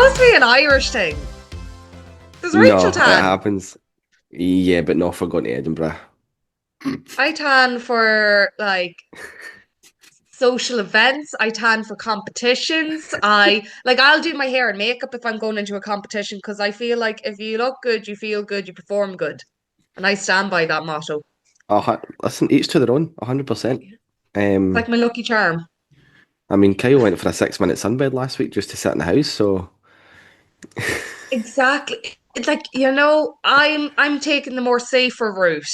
must be an Irish thing. There's No, Rachel it tan. happens. Yeah, but not for going to Edinburgh. I tan for like social events. I tan for competitions. I'll do my hair and makeup if I'm going into a competition because I feel like if you look good, you feel good, you perform good. And I stand by that motto. Listen, each to their own, 100%. It's like Um, my lucky charm. I mean, Kyle went for a 6 minute sunbed last week just to sit in the house, so Exactly. It's like, I'm taking the more safer route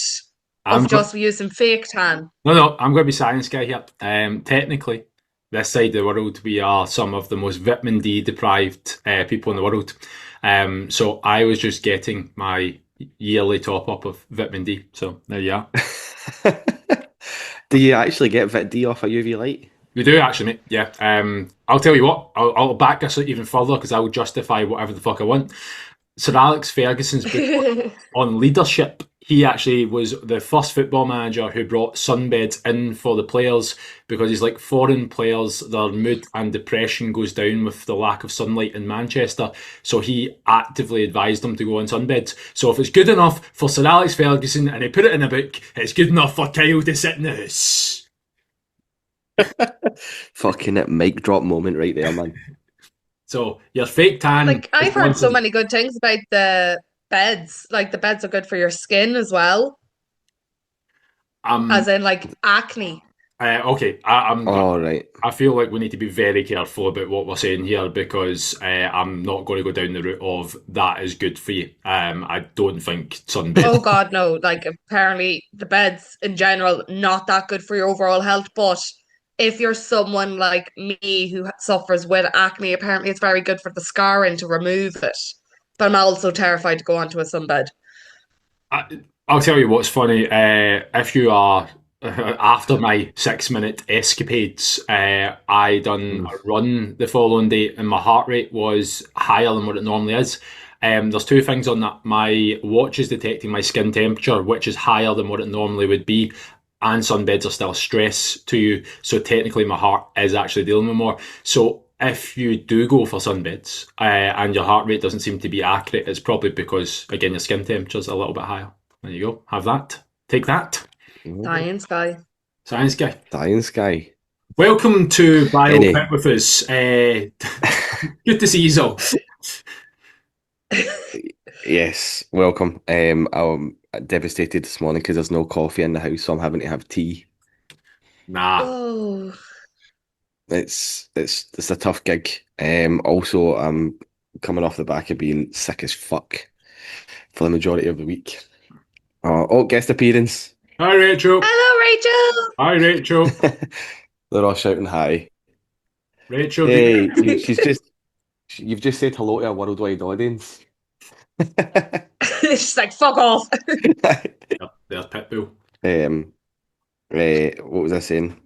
I'm of go- just using fake tan. no, I'm going to be science guy here. Technically, this side of the world, we are some of the most vitamin D deprived people in the world. So I was just getting my yearly top up of vitamin D. So there you are. do you actually get Vit D off a UV light? We do actually, mate. Yeah. I'll tell you what. I'll back this even further because I will justify whatever the fuck I want. Sir Alex Ferguson's book on leadership. He actually was the first football manager who brought sunbeds in for the players because he's like foreign players, their mood and depression goes down with the lack of sunlight in Manchester. So he actively advised them to go on sunbeds. So if it's good enough for Sir Alex Ferguson and he put it in a book, it's good enough for Kyle to sit in the house. Fucking it, mic drop moment right there, man. So your fake tan Like is I've heard so wanted. many good things about the beds. Like the beds are good for your skin as well, Um, as in like acne. okay, All right. I feel like we need to be very careful about what we're saying here because I'm not going to go down the route of that is good for you. I don't think sunbed. Oh God, no. Like apparently the beds in general not that good for your overall health, but if you're someone like me who suffers with acne, apparently it's very good for the scarring to remove it. But I'm also terrified to go onto a sunbed. I, I'll tell you what's funny. If you are after my 6 minute escapades, I done Mm. a run the following day, and my heart rate was higher than what it normally is. There's two things on that. My watch is detecting my skin temperature, which is higher than what it normally would be, and sunbeds are still stress to you. So technically, my heart is actually dealing with more. So if you do go for sunbeds and your heart rate doesn't seem to be accurate, it's probably because again your skin temperature's a little bit higher. There you go. Have that. Take that. Oh, Science guy. Science guy. science guy. Welcome to Any? BioPit with us. Good to see you all. Yes, welcome. I'm devastated this morning because there's no coffee in the house, so I'm having to have tea. Nah. Oh, It's a tough gig. Also, I'm coming off the back of being sick as fuck for the majority of the week. Guest appearance. Hi Rachel. hello, Rachel. Hi Rachel. They're all shouting hi. Rachel, did Hey, you... you've just said hello to a worldwide audience. She's like, fuck off. There's Pitbull. Um, what was I saying?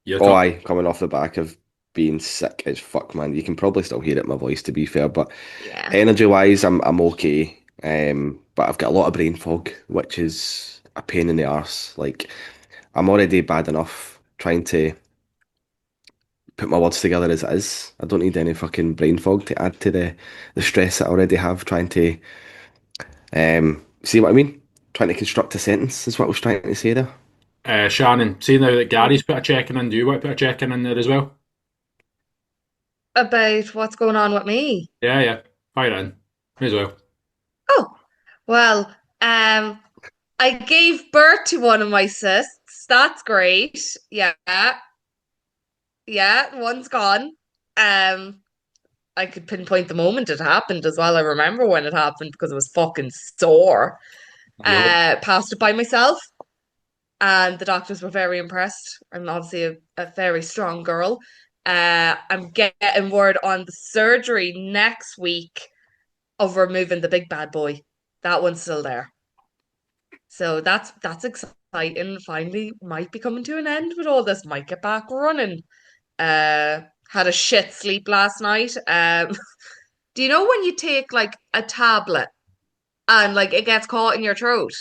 You're Oh, talking. I coming off the back of being sick as fuck, man. You can probably still hear it in my voice, to be fair, but Yeah. energy wise, I'm okay. But I've got a lot of brain fog, which is a pain in the arse. Like I'm already bad enough trying to put my words together as it is. I don't need any fucking brain fog to add to the stress that I already have trying to see what I mean? Trying to construct a sentence is what I was trying to say there. Shannon, see now that Gary's put a check-in in, do you want to put a check-in in there as well? About what's going on with me. Yeah, yeah. Fire it in. May as well. Oh, well, I gave birth to one of my cysts. That's great. Yeah, yeah, one's gone. Um, I could pinpoint the moment it happened as well. I remember when it happened because it was fucking sore. Yo. Passed it by myself, and the doctors were very impressed. I'm obviously a very strong girl. I'm getting word on the surgery next week of removing the big bad boy. That one's still there. So that's exciting. Finally, might be coming to an end with all this. Might get back running. Had a shit sleep last night. Do you know when you take like a tablet and like it gets caught in your throat?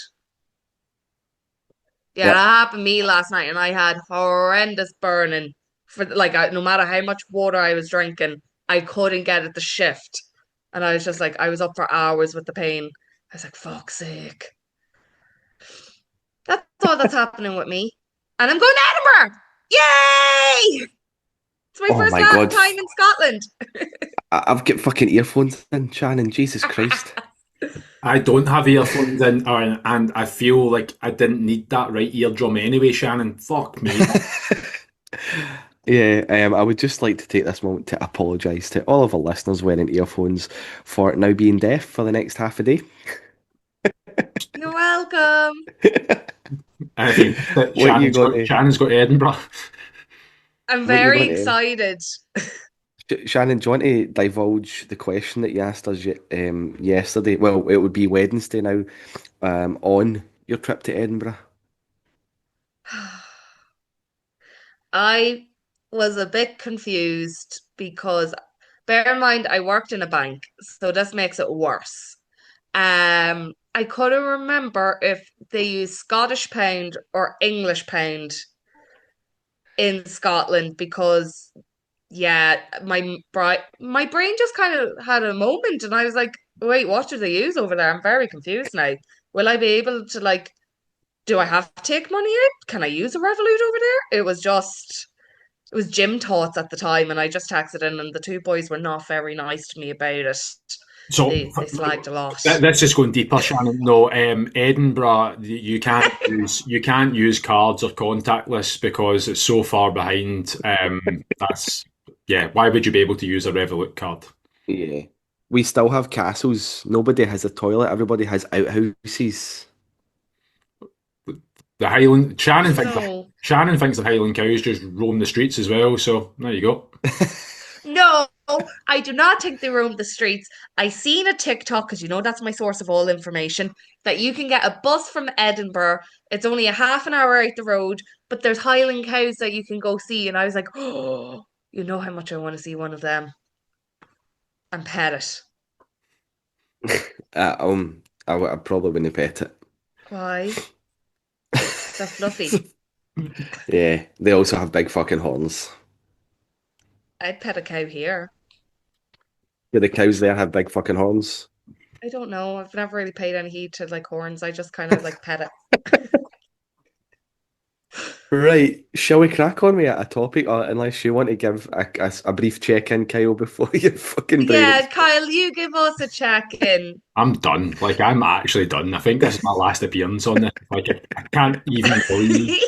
Yeah, that Yep. happened to me last night, and I had horrendous burning for like no matter how much water I was drinking, I couldn't get at the shift. And I was just like, I was up for hours with the pain. I was like, fuck's sake. That's all that's happening with me. And I'm going to Edinburgh. Yay! It's my Oh first my God. time in Scotland. I've got fucking earphones in, Shannon. Jesus Christ. I don't have earphones in, and I feel like I didn't need that right eardrum anyway, Shannon. Fuck me. Yeah, I would just like to take this moment to apologise to all of our listeners wearing earphones for now being deaf for the next half a day. You're welcome. And if you that What you going to? Shannon's got Edinburgh. I'm What you very going to? excited. Shannon, do you want to divulge the question that you asked us yesterday? Well, it would be Wednesday now. On your trip to Edinburgh. I was a bit confused because bear in mind I worked in a bank, so this makes it worse. I couldn't remember if they use Scottish pound or English pound in Scotland because yeah, my brain just kind of had a moment and I was like, wait, what do they use over there? I'm very confused now. Will I be able to like do I have to take money out? Can I use a Revolut over there? It was gym thoughts at the time, and I just texted in, and the two boys were not very nice to me about it. So They slagged a lot. that's just going deeper, Shannon. No, Edinburgh, you can't use cards or contactless because it's so far behind. That's yeah. Why would you be able to use a Revolut card? Yeah. We still have castles. Nobody has a toilet. Everybody has outhouses. The Highland No, Shannon thinks the Highland cows just roam the streets as well. So there you go. no, I do not think they roam the streets. I seen a TikTok because you know that's my source of all information. That you can get a bus from Edinburgh. It's only a half an hour out the road, but there's Highland cows that you can go see. And I was like, oh, you know how much I want to see one of them and pet it. I probably wouldn't pet it. Why? They're fluffy. Yeah, they also have big fucking horns. I'd pet a cow here. Yeah, the cows there have big fucking horns. I don't know. I've never really paid any heed to like horns. I just kind of like pet it. Right, shall we crack on with a topic, unless you want to give a brief check-in, Kyle, before your fucking brain Yeah, explodes? Kyle, you give us a check-in. I'm done. Like I'm actually done. I think this is my last appearance on this. Like I can't even believe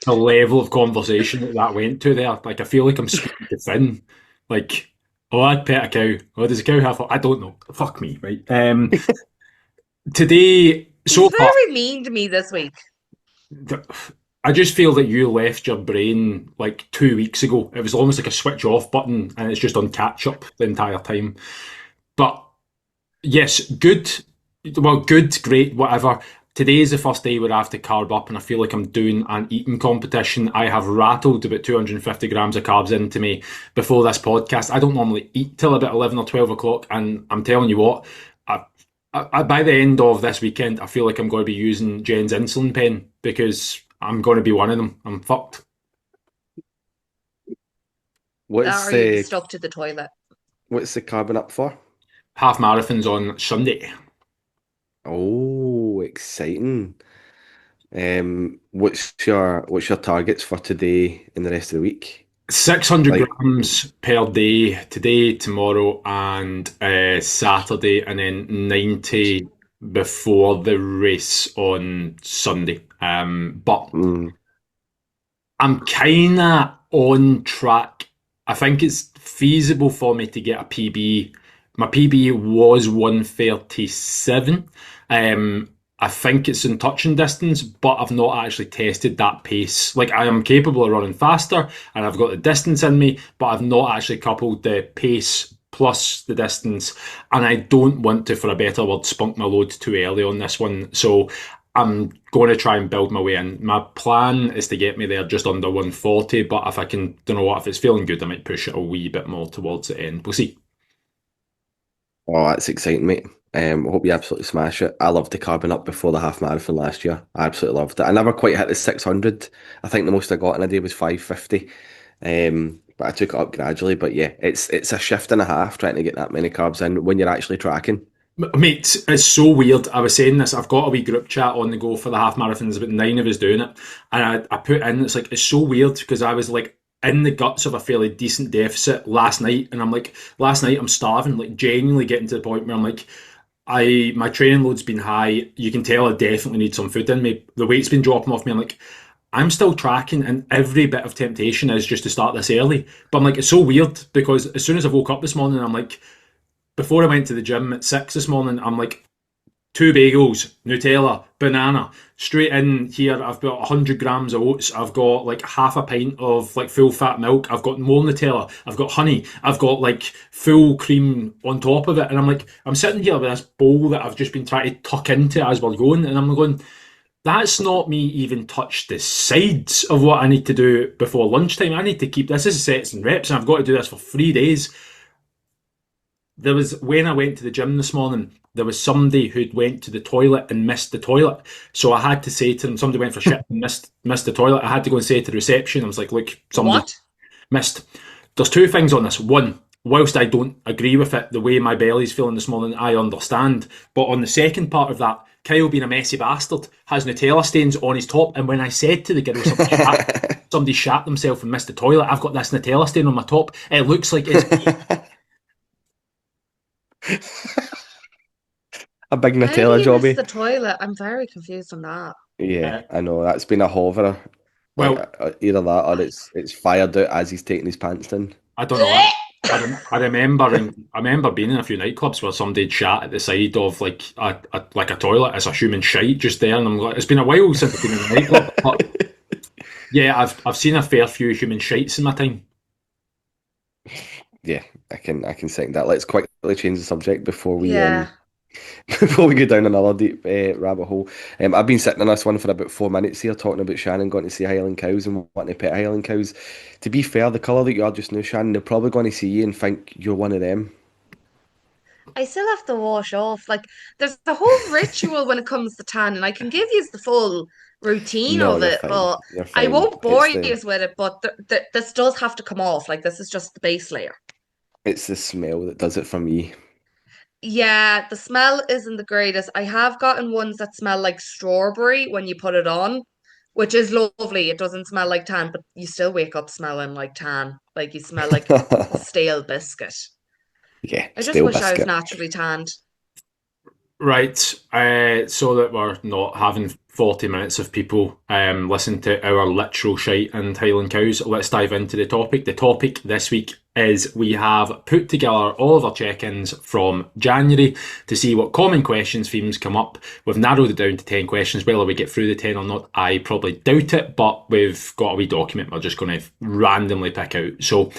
the level of conversation that went to there. Like I feel like I'm speaking to Finn. Like, oh, I'd pet a cow. Oh, does a cow have? I don't know. Fuck me, right? Today, so He's far, very mean to me this week. I just feel that you left your brain like 2 weeks ago. It was almost like a switch off button, and it's just on catch up the entire time. But yes, good. Well, good, great, whatever. Today is the first day where I have to carb up, and I feel like I'm doing an eating competition. I have rattled about 250 grams of carbs into me before this podcast. I don't normally eat till about 11 or 12 o'clock, and I'm telling you what, by the end of this weekend, I feel like I'm going to be using Jen's insulin pen because I'm going to be one of them. I'm fucked. Or What's are you the stuck to the toilet? what's the carbon up for? Half marathons on Sunday. Oh, exciting. What's your targets for today and the rest of the week? 600 Like, grams per day, today, tomorrow, and Saturday, and then 90 before the race on Sunday. But mm, I'm kind of on track. I think it's feasible for me to get a PB. My PB was 137. I think it's in touching distance, but I've not actually tested that pace. Like I am capable of running faster and I've got the distance in me, but I've not actually coupled the pace plus the distance. And I don't want to, for a better word, spunk my load too early on this one. So I'm going to try and build my way in. My plan is to get me there just under 140, but if I can, don't know what, if it's feeling good, I might push it a wee bit more towards the end. We'll see. oh, that's exciting, mate. I hope you absolutely smash it. I loved the carbon up before the half marathon last year. I absolutely loved it. I never quite hit the 600. I think the most I got in a day was 550. but I took it up gradually. But yeah, it's a shift and a half trying to get that many carbs in when you're actually tracking. Mate, it's so weird. I was saying this. I've got a wee group chat on the go for the half marathon. There's about 9 of us doing it, and I put in. It's like it's so weird because I was like in the guts of a fairly decent deficit last night, and I'm like, last night I'm starving, like genuinely getting to the point where I'm like, my training load's been high. You can tell I definitely need some food in me. The weight's been dropping off me. I'm like, I'm still tracking, and every bit of temptation is just to start this early. But I'm like, it's so weird because as soon as I woke up this morning, I'm like, before I went to the gym at 6 this morning, I'm like, two bagels, Nutella, banana. Straight in here, I've got 100 grams of oats. I've got like half a pint of like full fat milk. I've got more Nutella. I've got honey. I've got like full cream on top of it. And I'm like, I'm sitting here with this bowl that I've just been trying to tuck into as we're going. And I'm going, that's not me even touched the sides of what I need to do before lunchtime. I need to keep this as sets and reps, and I've got to do this for 3 days. There was when I went to the gym this morning, there was somebody who'd went to the toilet and missed the toilet. So I had to say to them, somebody went for shit and missed the toilet. I had to go and say to the reception, I was like, look, somebody What? missed. There's two things on this. One, whilst I don't agree with it, the way my belly's feeling this morning, I understand. But on the second part of that, Kyle being a messy bastard has Nutella stains on his top. And when I said to the girl, somebody shat themselves and missed the toilet, I've got this Nutella stain on my top. It looks like it's A big How do Nutella you miss jobby. the toilet? I'm very confused on that. Yeah, uh, I know that's been a hoverer. Like well, either that or it's fired out as he's taking his pants down. I don't know. I remember being in a few nightclubs where somebody'd shat at the side of like a toilet as a human shite just there, and I'm like, it's been a while since I've been in a nightclub, but yeah, I've seen a fair few human shites in my time. Yeah, I can second that. Let's quickly change the subject before we Yeah. before we go down another deep rabbit hole. I've been sitting on this one for about 4 minutes here talking about Shannon going to see Highland cows and wanting to pet Highland cows. To be fair, the colour that you are just now, Shannon, they're probably going to see you and think you're one of them. I still have to wash off. Like, there's a whole ritual when it comes to tanning. I can give you the full routine No, of you're it, fine. but You're I fine. won't bore you with it. But this does have to come off. Like, this is just the base layer. It's the smell that does it for me. Yeah, the smell isn't the greatest. I have gotten ones that smell like strawberry when you put it on, which is lovely. It doesn't smell like tan, but you still wake up smelling like tan. Like you smell like a stale biscuit. Yeah, I just stale wish I was biscuit. naturally tanned. Right, so that we're not having 40 minutes of people listen to our literal shite and Highland cows, let's dive into the topic. The topic this week is we have put together all of our check-ins from January to see what common questions, themes come up. We've narrowed it down to 10 questions. Whether we get through the 10 or not, I probably doubt it, but we've got a wee document we're just going to randomly pick out. So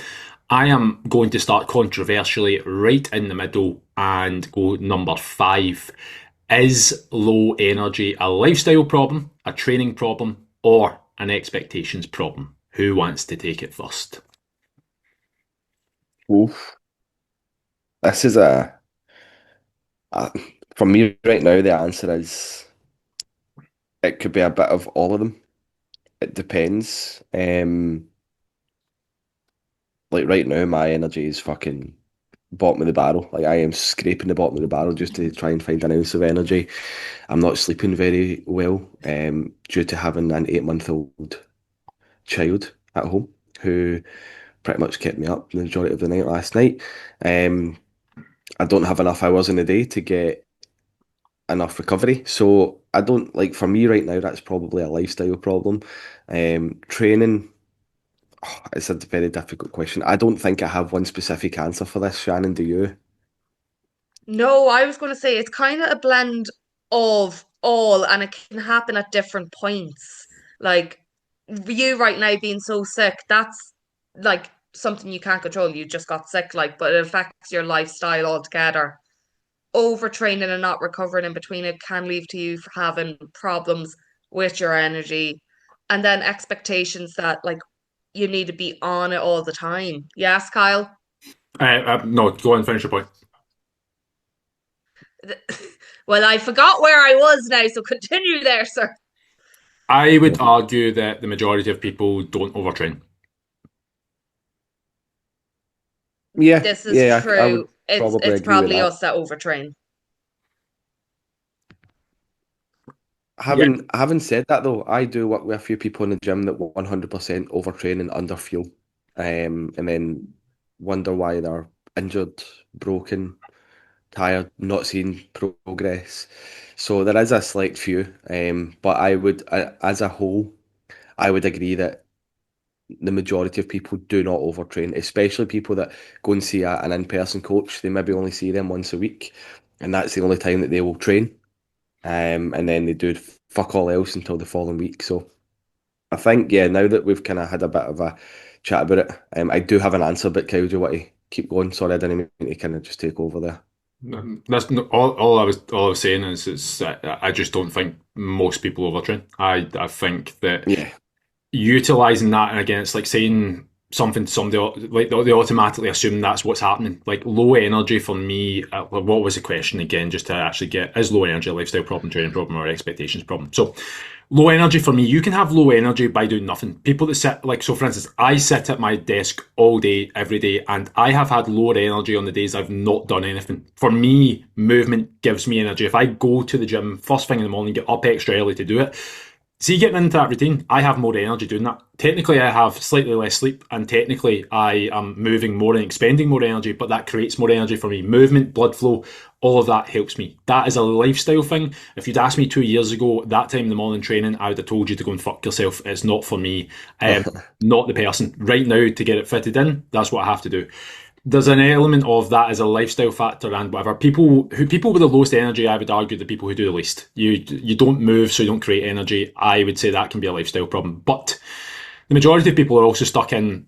I am going to start controversially right in the middle and go number 5. Is low energy a lifestyle problem, a training problem, or an expectations problem? Who wants to take it first? Oof. This is a for me right now. The answer is it could be a bit of all of them. It depends. Like right now, my energy is fucking bottom of the barrel. Like I am scraping the bottom of the barrel just to try and find an ounce of energy. I'm not sleeping very well, due to having an 8-month-old child at home who pretty much kept me up the majority of the night last night. Um, I don't have enough hours in the day to get enough recovery. So I don't like for me right now, that's probably a lifestyle problem. Training, it's a very difficult question. I don't think I have one specific answer for this, Shannon. Do you? No, I was going to say it's kind of a blend of all, and it can happen at different points. Like you right now being so sick, that's like something you can't control. You just got sick, like, but it affects your lifestyle altogether. Overtraining and not recovering in between it can lead to you having problems with your energy, and then expectations that like you need to be on it all the time. Yes, Kyle? No, go on and finish your point. Well, I forgot where I was now, so continue there, sir. I would argue that the majority of people don't overtrain. Yeah, This is yeah, I true. would probably It's agree with probably that. us that overtrain. Yeah, Having said that though, I do work with a few people in the gym that 100% overtrain and underfuel, and then wonder why they're injured, broken, tired, not seeing progress. So there is a select few, but as a whole, I would agree that the majority of people do not overtrain, especially people that go and see an in-person coach. They maybe only see them once a week, and that's the only time that they will train. And then they do fuck all else until the following week. So I think, yeah, now that we've kind of had a bit of a chat about it, I do have an answer, but Kyle, do you want to keep going? Sorry, I didn't mean to kind of just take over there. that's all I was saying is I just don't think most people overtrain. I think that Yeah. utilizing that, and again, it's like saying something to somebody, like they automatically assume that's what's happening. Like low energy for me, what was the question again, just to actually get, is low energy a lifestyle problem, training problem, or expectations problem? So low energy for me, you can have low energy by doing nothing. People that sit, like, so for instance, I sit at my desk all day every day, and I have had lower energy on the days I've not done anything. For me, movement gives me energy. If I go to the gym first thing in the morning, get up extra early to do it, see, getting into that routine, I have more energy doing that. Technically, I have slightly less sleep, and technically, I am moving more and expending more energy, but that creates more energy for me. Movement, blood flow, all of that helps me. That is a lifestyle thing. If you'd asked me 2 years ago, that time in the morning training, I would have told you to go and fuck yourself. It's not for me. Not the person. Right now, to get it fitted in, that's what I have to do. There's an element of that as a lifestyle factor and whatever. People with the lowest energy, I would argue, the people who do the least. You don't move, so you don't create energy. I would say that can be a lifestyle problem. But the majority of people are also stuck in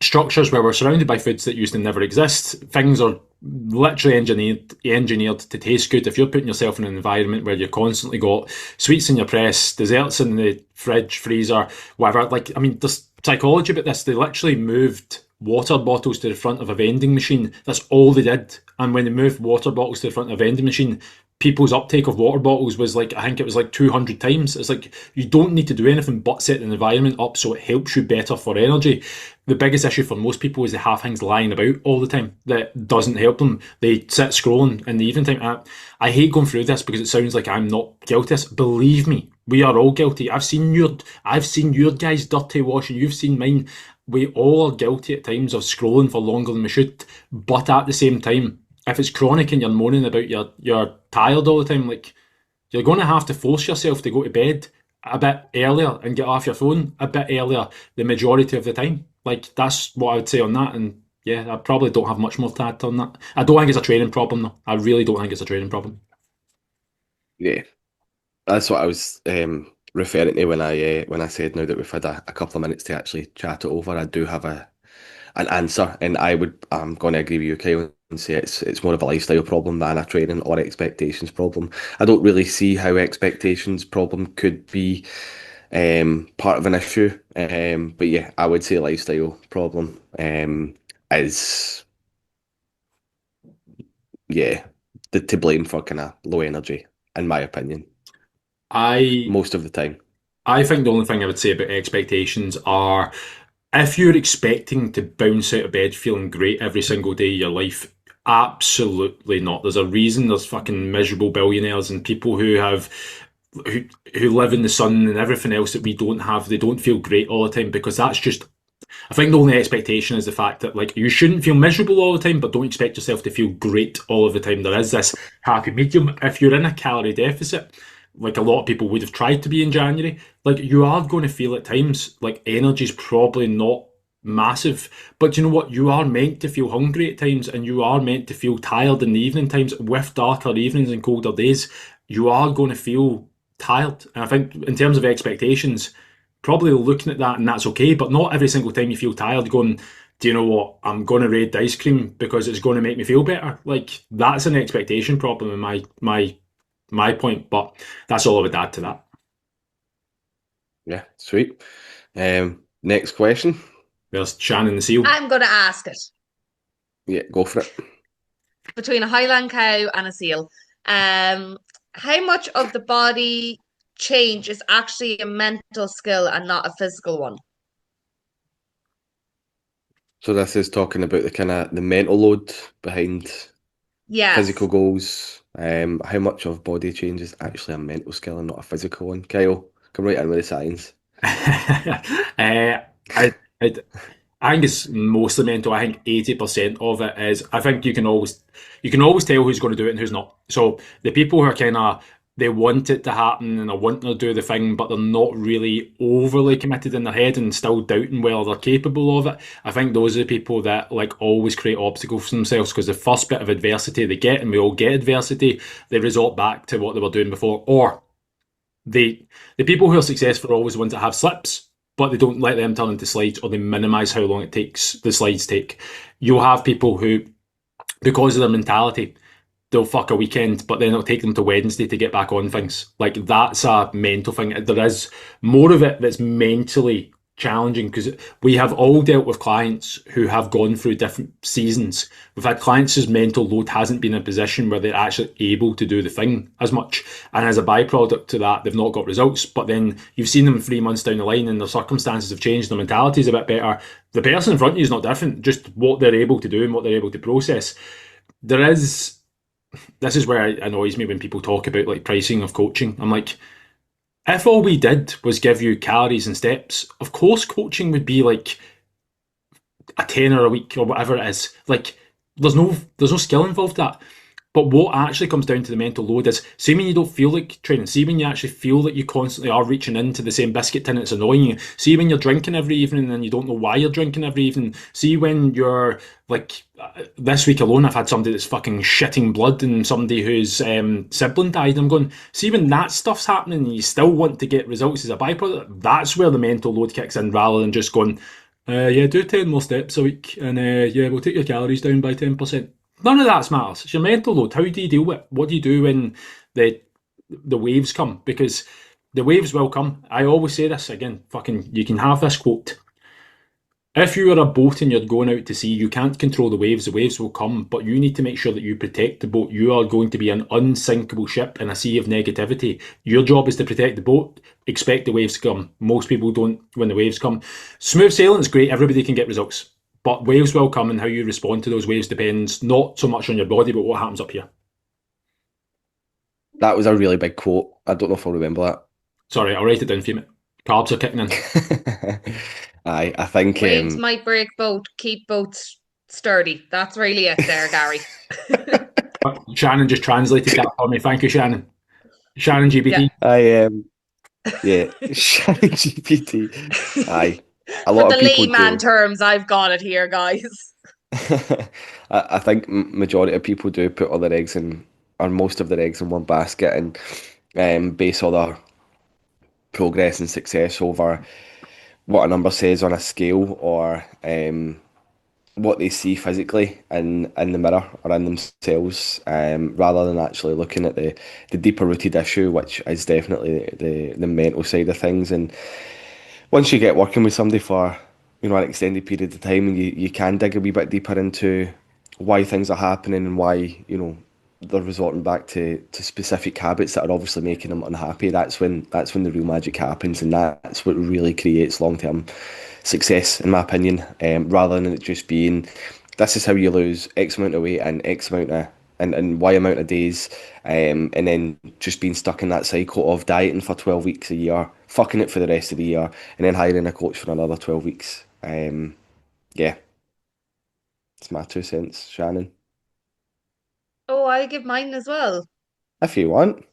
structures where we're surrounded by foods that used to never exist. Things are literally engineered to taste good. If you're putting yourself in an environment where you've constantly got sweets in your press, desserts in the fridge, freezer, whatever. Like, I mean, there's psychology about this. They literally moved water bottles to the front of a vending machine. That's all they did. And when they moved water bottles to the front of a vending machine, people's uptake of water bottles was like, I think it was like 200 times. It's like you don't need to do anything but set the environment up so it helps you better for energy. The biggest issue for most people is they have things lying about all the time that doesn't help them. They sit scrolling in the evening time. I hate going through this because it sounds like I'm not guilty. Believe me, we are all guilty. I've seen your guys' dirty washing. You've seen mine. We all are guilty at times of scrolling for longer than we should. But at the same time, if it's chronic and you're moaning about you're tired all the time, like you're going to have to force yourself to go to bed a bit earlier and get off your phone a bit earlier the majority of the time. Like that's what I would say on that. And yeah, I probably don't have much more to add on that. I don't think it's a training problem though. I really don't think it's a training problem. Yeah. That's what I was referring to when I said now that we've had a couple of minutes to actually chat it over. I do have an answer, and I'm going to agree with you, Kyle, and say it's more of a lifestyle problem than a training or expectations problem. I don't really see how expectations problem could be part of an issue. But yeah, I would say lifestyle problem is yeah to blame for kind of low energy, in my opinion, I most of the time. I think the only thing I would say about expectations are if you're expecting to bounce out of bed feeling great every single day of your life, absolutely not. There's a reason there's fucking miserable billionaires and people who who live in the sun and everything else that we don't have. They don't feel great all the time because that's just. I think the only expectation is the fact that like you shouldn't feel miserable all the time, but don't expect yourself to feel great all of the time. There is this happy medium. If you're in a calorie deficit, like a lot of people would have tried to be in January, like you are going to feel at times like energy's probably not massive. But you know what? You are meant to feel hungry at times and you are meant to feel tired in the evening times with darker evenings and colder days. You are going to feel tired. And I think in terms of expectations, probably looking at that and that's okay, but not every single time you feel tired going, do you know what? I'm going to raid ice cream because it's going to make me feel better. Like that's an expectation problem in my point, but that's all I would add to that. Yeah, sweet. Next question. There's Shannon the seal. I'm going to ask it Yeah, go for it. between a Highland cow and a seal. Um, how much of the body change is actually a mental skill and not a physical one? So this is talking about the kind of the mental load behind physical Yes. goals. How much of body change is actually a mental skill and not a physical one? Kyle, come right in with the science. I, I, I think it's mostly mental. I think 80% of it is. I think you can always tell who's going to do it and who's not. So the people who are kind of they want it to happen and are wanting to do the thing, but they're not really overly committed in their head and still doubting whether they're capable of it. I think those are the people that like always create obstacles for themselves because the first bit of adversity they get, and we all get adversity, they resort back to what they were doing before, or the people who are successful are always the ones that have slips, but they don't let them turn into slides or they minimize how long it takes the slides take. You'll have people who, because of their mentality, they'll fuck a weekend, but then it'll take them to Wednesday to get back on things. Like that's a mental thing. There is more of it that's mentally challenging because we have all dealt with clients who have gone through different seasons. We've had clients whose mental load hasn't been in a position where they're actually able to do the thing as much. And as a byproduct to that, they've not got results. But then you've seen them 3 months down the line and their circumstances have changed, their mentality is a bit better. The person in front of you is not different, just what they're able to do and what they're able to process. There is This is where it annoys me when people talk about like pricing of coaching. I'm like, if all we did was give you calories and steps, of course coaching would be like a tenner a week or whatever it is. Like there's no skill involved in that. But what actually comes down to the mental load is, see when you don't feel like training, see when you actually feel that you constantly are reaching into the same biscuit tin, it's annoying you. See when you're drinking every evening and you don't know why you're drinking every evening. See when you're like, this week alone, I've had somebody that's fucking shitting blood and somebody whose sibling died. I'm going, see when that stuff's happening and you still want to get results as a byproduct, that's where the mental load kicks in rather than just going, yeah, do 10 more steps a week and yeah, we'll take your calories down by 10%. None of that matters. It's your mental load. How do you deal with it? What do you do when the waves come? Because the waves will come. I always say this again. Fucking, you can have this quote. If you are a boat and you're going out to sea, you can't control the waves. The waves will come, but you need to make sure that you protect the boat. You are going to be an unsinkable ship in a sea of negativity. Your job is to protect the boat. Expect the waves to come. Most people don't when the waves come. Smooth sailing is great. Everybody can get results. But waves will come, and how you respond to those waves depends not so much on your body, but what happens up here. That was a really big quote. I don't know if I'll remember Sorry, I'll write it down for you, mate. Carbs are kicking in. that. Aye, I think Waves might break boat, keep boats sturdy. That's really it there, Gary. Shannon just translated that for me. Thank you, Shannon. Shannon Yeah. GPT. I yeah, Shannon GPT. Aye, a For lot the of people layman do. terms, I've got it here, guys. I think majority of people do put all their eggs in, or most of their eggs in one basket, and base all their progress and success over what a number says on a scale or what they see physically in the mirror or in themselves, rather than actually looking at the deeper rooted issue, which is definitely the mental side of things. And once you get working with somebody for an extended period of time, and you can dig a wee bit deeper into why things are happening and why they're resorting back to specific habits that are obviously making them unhappy. That's when the real magic happens, and that's what really creates long term success, in my opinion. Rather than it just being, this is how you lose X amount of weight and X amount of and Y amount of days, and then just being stuck in that cycle of dieting for 12 weeks a year, fucking it for the rest of the year, and then hiring a coach for another 12 weeks. Yeah, it's my 2 cents, Shannon. Oh, I give mine as well. If you want.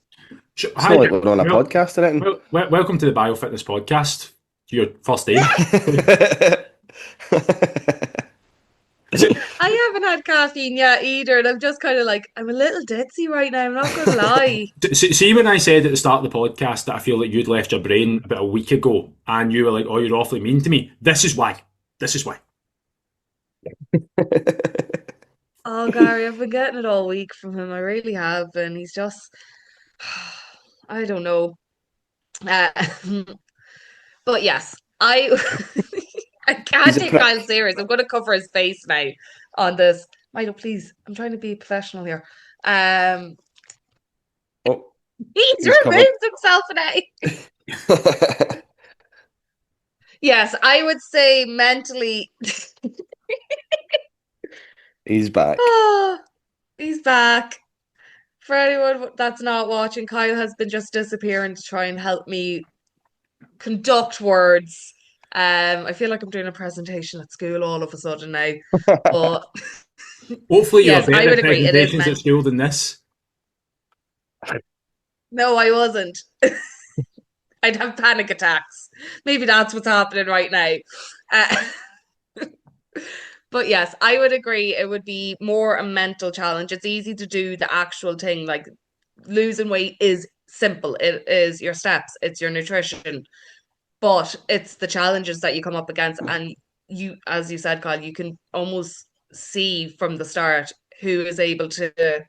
It's Hi, not like we're on a well, podcast or anything. welcome to the Biofitness Podcast. Your first day. I haven't had caffeine yet either, and I'm just kind of like, I'm a little ditzy right now, I'm not gonna lie. See, when I said at the start of the podcast that I feel like you'd left your brain about a week ago, and you were like, "Oh, you're awfully mean to me." This is why. This is why. Oh, Gary, I've been getting it all week from him. I really have, and he's just, I don't know. Uh, but yes, I I He's can't a take Kyle prick. serious. I'm going to cover his face now on this. Milo, please, I'm trying to be professional here. Um, Oh, he's he's covered. removed himself now. Yes, I would say mentally. He's back. Oh, he's back. For anyone that's not watching, Kyle has been just disappearing to try and help me conduct words. I feel like I'm doing a presentation at school all of a sudden now. But Hopefully, you're yes, I better would at agree. It is presentations at meant. school than this. No, I wasn't. I'd have panic attacks. Maybe that's what's happening right now. Uh, but yes, I would agree. It would be more a mental challenge. It's easy to do the actual thing. Like losing weight is simple. It is your steps, it's your nutrition, but it's the challenges that you come up against. And you, as you said, Kyle, you can almost see from the start who is able to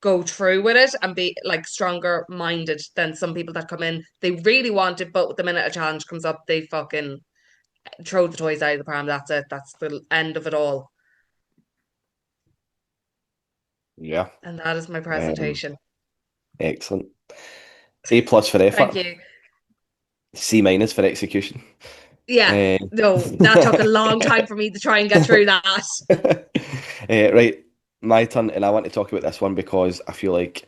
go through with it and be like stronger minded than some people that come in. They really want it, but the minute a challenge comes up, they fucking throw the toys out of the pram. That's it. That's the end of it all. Yeah. And that is my Um, presentation. excellent. A plus for Thank effort. you. C minus for execution. Yeah. Uh, No, that took a long time for me to try and get through that. right, my turn, and I want to talk about this one because I feel like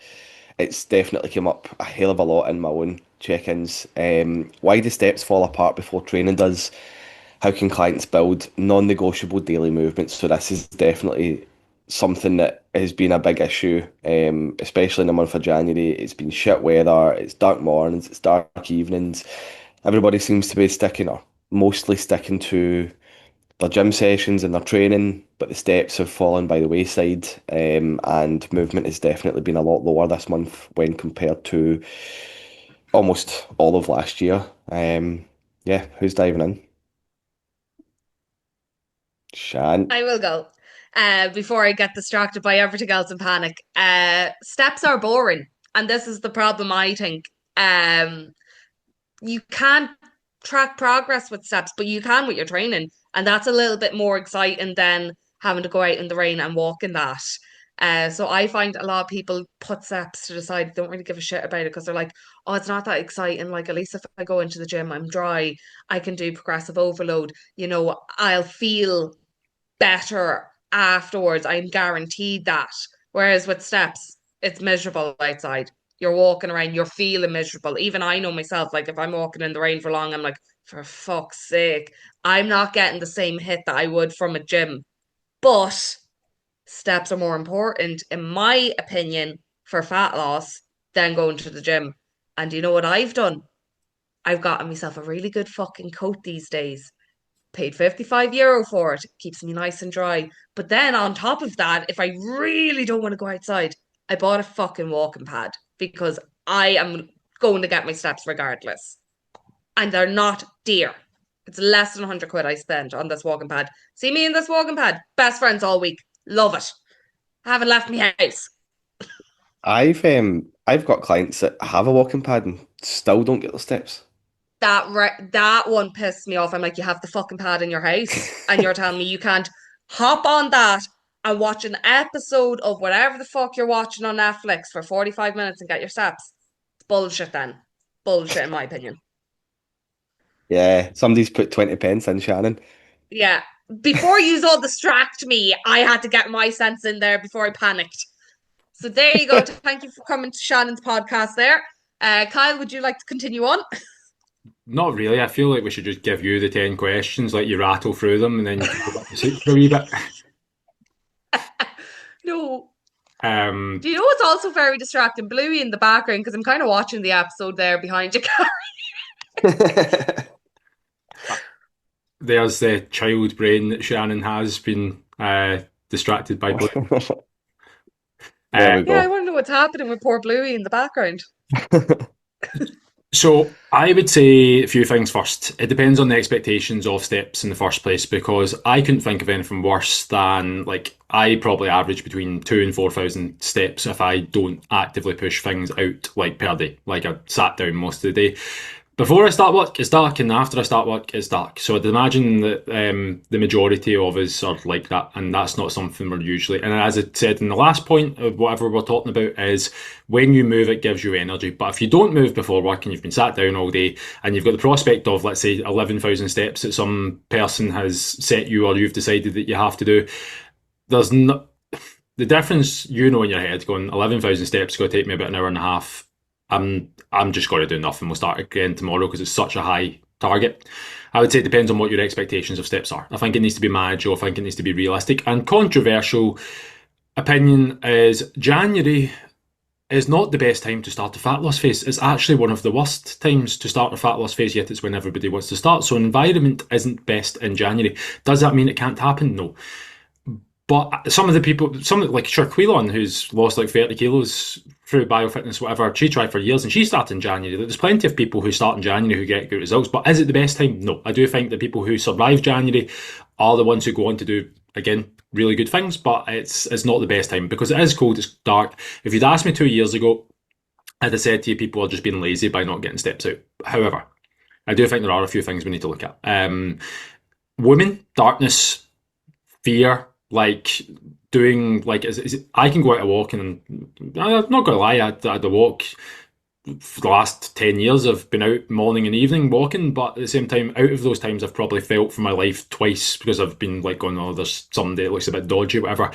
it's definitely come up a hell of a lot in my own check-ins. Why do steps fall apart before training does? How can clients build non-negotiable daily movements? So this is definitely something that has been a big issue, especially in the month of January. It's been shit weather, it's dark mornings, it's dark evenings. Everybody seems to be sticking or mostly sticking to their gym sessions and their training, but the steps have fallen by the wayside, and movement has definitely been a lot lower this month when compared to almost all of last year. Yeah, who's diving in? Shan. I will go. Before I get distracted by everything else and panic. Steps are boring. And this is the problem, I think. You can't track progress with steps, but you can with your training. And that's a little bit more exciting than having to go out in the rain and walk in that. So I find a lot of people put steps to the side, don't really give a shit about it because they're like, oh, it's not that exciting. Like, at least if I go into the gym, I'm dry, I can do progressive overload. I'll feel better afterwards. I'm guaranteed that. Whereas with steps, it's miserable outside. You're walking around, you're feeling miserable. Even I know myself, like if I'm walking in the rain for long, I'm like, for fuck's sake, I'm not getting the same hit that I would from a gym. But steps are more important, in my opinion, for fat loss than going to the gym. And you know what I've done? I've gotten myself a really good fucking coat these days, paid €55 for it. Keeps me nice and dry. But then on top of that, if I really don't want to go outside, I bought a fucking walking pad because I am going to get my steps regardless. And they're not dear. It's less than 100 quid I spent on this walking pad. See me in this walking pad. Best friends all week. Love it. Haven't left my house. I've got clients that have a walking pad and still don't get the steps. That one pissed me off. I'm like, you have the fucking pad in your house, and you're telling me you can't hop on that and watch an episode of whatever the fuck you're watching on Netflix for 45 minutes and get your steps. It's bullshit then. Bullshit in my opinion. Yeah, somebody's put 20 pence in Shannon. Yeah. Before you all distract me, I had to get my sense in there before I panicked. So there you go. Thank you for coming to Shannon's podcast there. Kyle, would you like to continue on? Not really. I feel like we should just give you the 10 questions, let you rattle through them, and then you can go back to sleep for a wee bit. No. Um, Do you know what's also very distracting? Bluey in the background, because I'm kind of watching the episode there behind you. there's the child brain that Shannon has been distracted by Blue. There we Yeah, I go. wonder what's happening with poor Bluey in the background. So I would say a few things first. It depends on the expectations of steps in the first place because I couldn't think of anything worse than like I probably average between 2,000 and 4,000 steps if I don't actively push things out like per day. Like I sat down most of the day. Before I start work, it's dark, and after I start work, it's dark. So I'd imagine that the majority of us are like that, and that's not something we're usually. And as I said in the last point of whatever we're talking about is when you move, it gives you energy. But if you don't move before work and you've been sat down all day, and you've got the prospect of, let's say, 11,000 steps that some person has set you or you've decided that you have to do, there's no the difference, you know, in your head going 11,000 steps is going to take me about an hour and a half. I'm just going to do nothing. We'll start again tomorrow because it's such a high target. I would say it depends on what your expectations of steps are. I think it needs to be manageable. I think it needs to be realistic. And controversial opinion is January is not the best time to start a fat loss phase. It's actually one of the worst times to start a fat loss phase, yet it's when everybody wants to start. So environment isn't best in January. Does that mean it can't happen? No. But some of the people, like Sharquilon, who's lost like 30 kilos through biofitness, whatever, she tried for years and she started in January. There's plenty of people who start in January who get good results. But is it the best time? No. I do think that people who survive January are the ones who go on to do, again, really good things. But it's not the best time because it is cold, it's dark. If you'd asked me 2 years ago, I'd have said to you, people are just being lazy by not getting steps out. However, I do think there are a few things we need to look at. Women, darkness, fear, like doing like I can go out a walk and I'm not gonna lie, I had a walk for the last 10 years. I've been out morning and evening walking, but at the same time, out of those times, I've probably felt for my life twice because I've been like going, oh, there's somebody that looks a bit dodgy, whatever.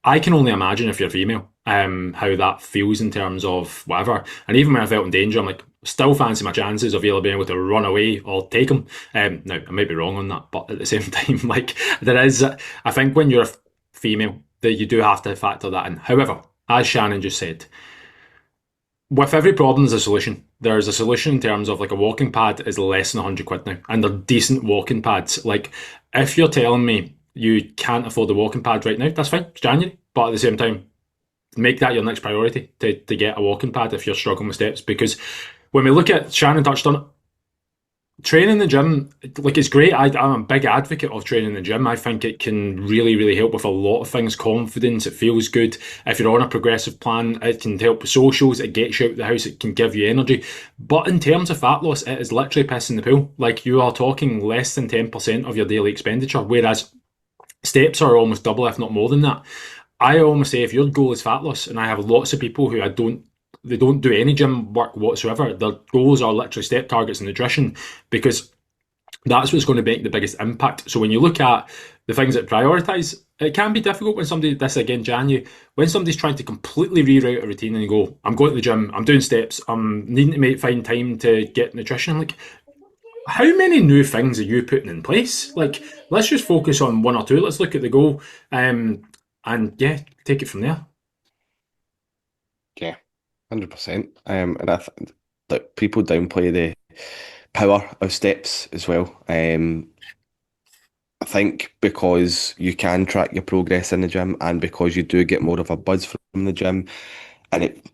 I can only imagine if you're female, how that feels in terms of whatever. And even when I felt in danger, I'm like, still fancy my chances of either being able to run away or take them. Now, I might be wrong on that, but at the same time, like, there is, I think when you're a female, that you do have to factor that in. However, as Shannon just said, with every problem there's a solution. There's a solution in terms of like a walking pad is less than £100 now, and they're decent walking pads. Like if you're telling me you can't afford a walking pad right now, that's fine. It's January, but at the same time, make that your next priority to get a walking pad if you're struggling with steps. Because when we look at Shannon touched on it, training in the gym, like it's great. I'm a big advocate of training in the gym. I think it can really, really help with a lot of things. Confidence, it feels good. If you're on a progressive plan, it can help with socials. It gets you out of the house. It can give you energy. But in terms of fat loss, it is literally pissing the pool. Like you are talking less than 10% of your daily expenditure, whereas steps are almost double, if not more than that. I almost say if your goal is fat loss, and I have lots of people who they don't do any gym work whatsoever. Their goals are literally step targets and nutrition because that's what's going to make the biggest impact. So when you look at the things that prioritise, it can be difficult when somebody, this again, January, when somebody's trying to completely reroute a routine and go, I'm going to the gym, I'm doing steps, I'm needing to find time to get nutrition. Like, how many new things are you putting in place? Like, let's just focus on one or two. Let's look at the goal and yeah, take it from there. Yeah, 100%. And I think that people downplay the power of steps as well. I think because you can track your progress in the gym and because you do get more of a buzz from the gym and it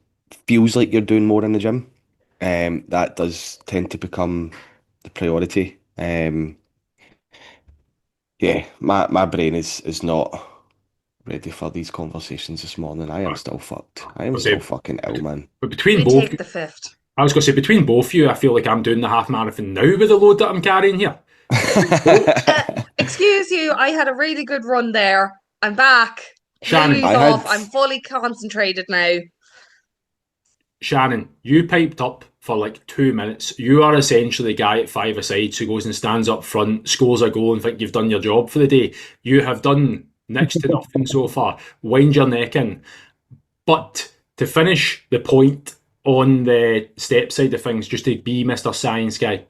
feels like you're doing more in the gym, that does tend to become the priority. Yeah, my brain is not ready for these conversations this morning. I am Right. still fucked. I am I'll still say, fucking ill, man. but between We both, take the fifth. I was going to say, between both of you, I feel like I'm doing the half marathon now with the load that I'm carrying here. Uh, excuse you, I had a really good run there. I'm back. Shannon, Bluey's I off. had I'm fully concentrated now. Shannon, you piped up for like 2 minutes. You are essentially the guy at five-a-side who goes and stands up front, scores a goal, and think you've done your job for the day. You have done next to nothing so far. Wind your neck in. But to finish the point on the step side of things, just to be Mr. Science guy,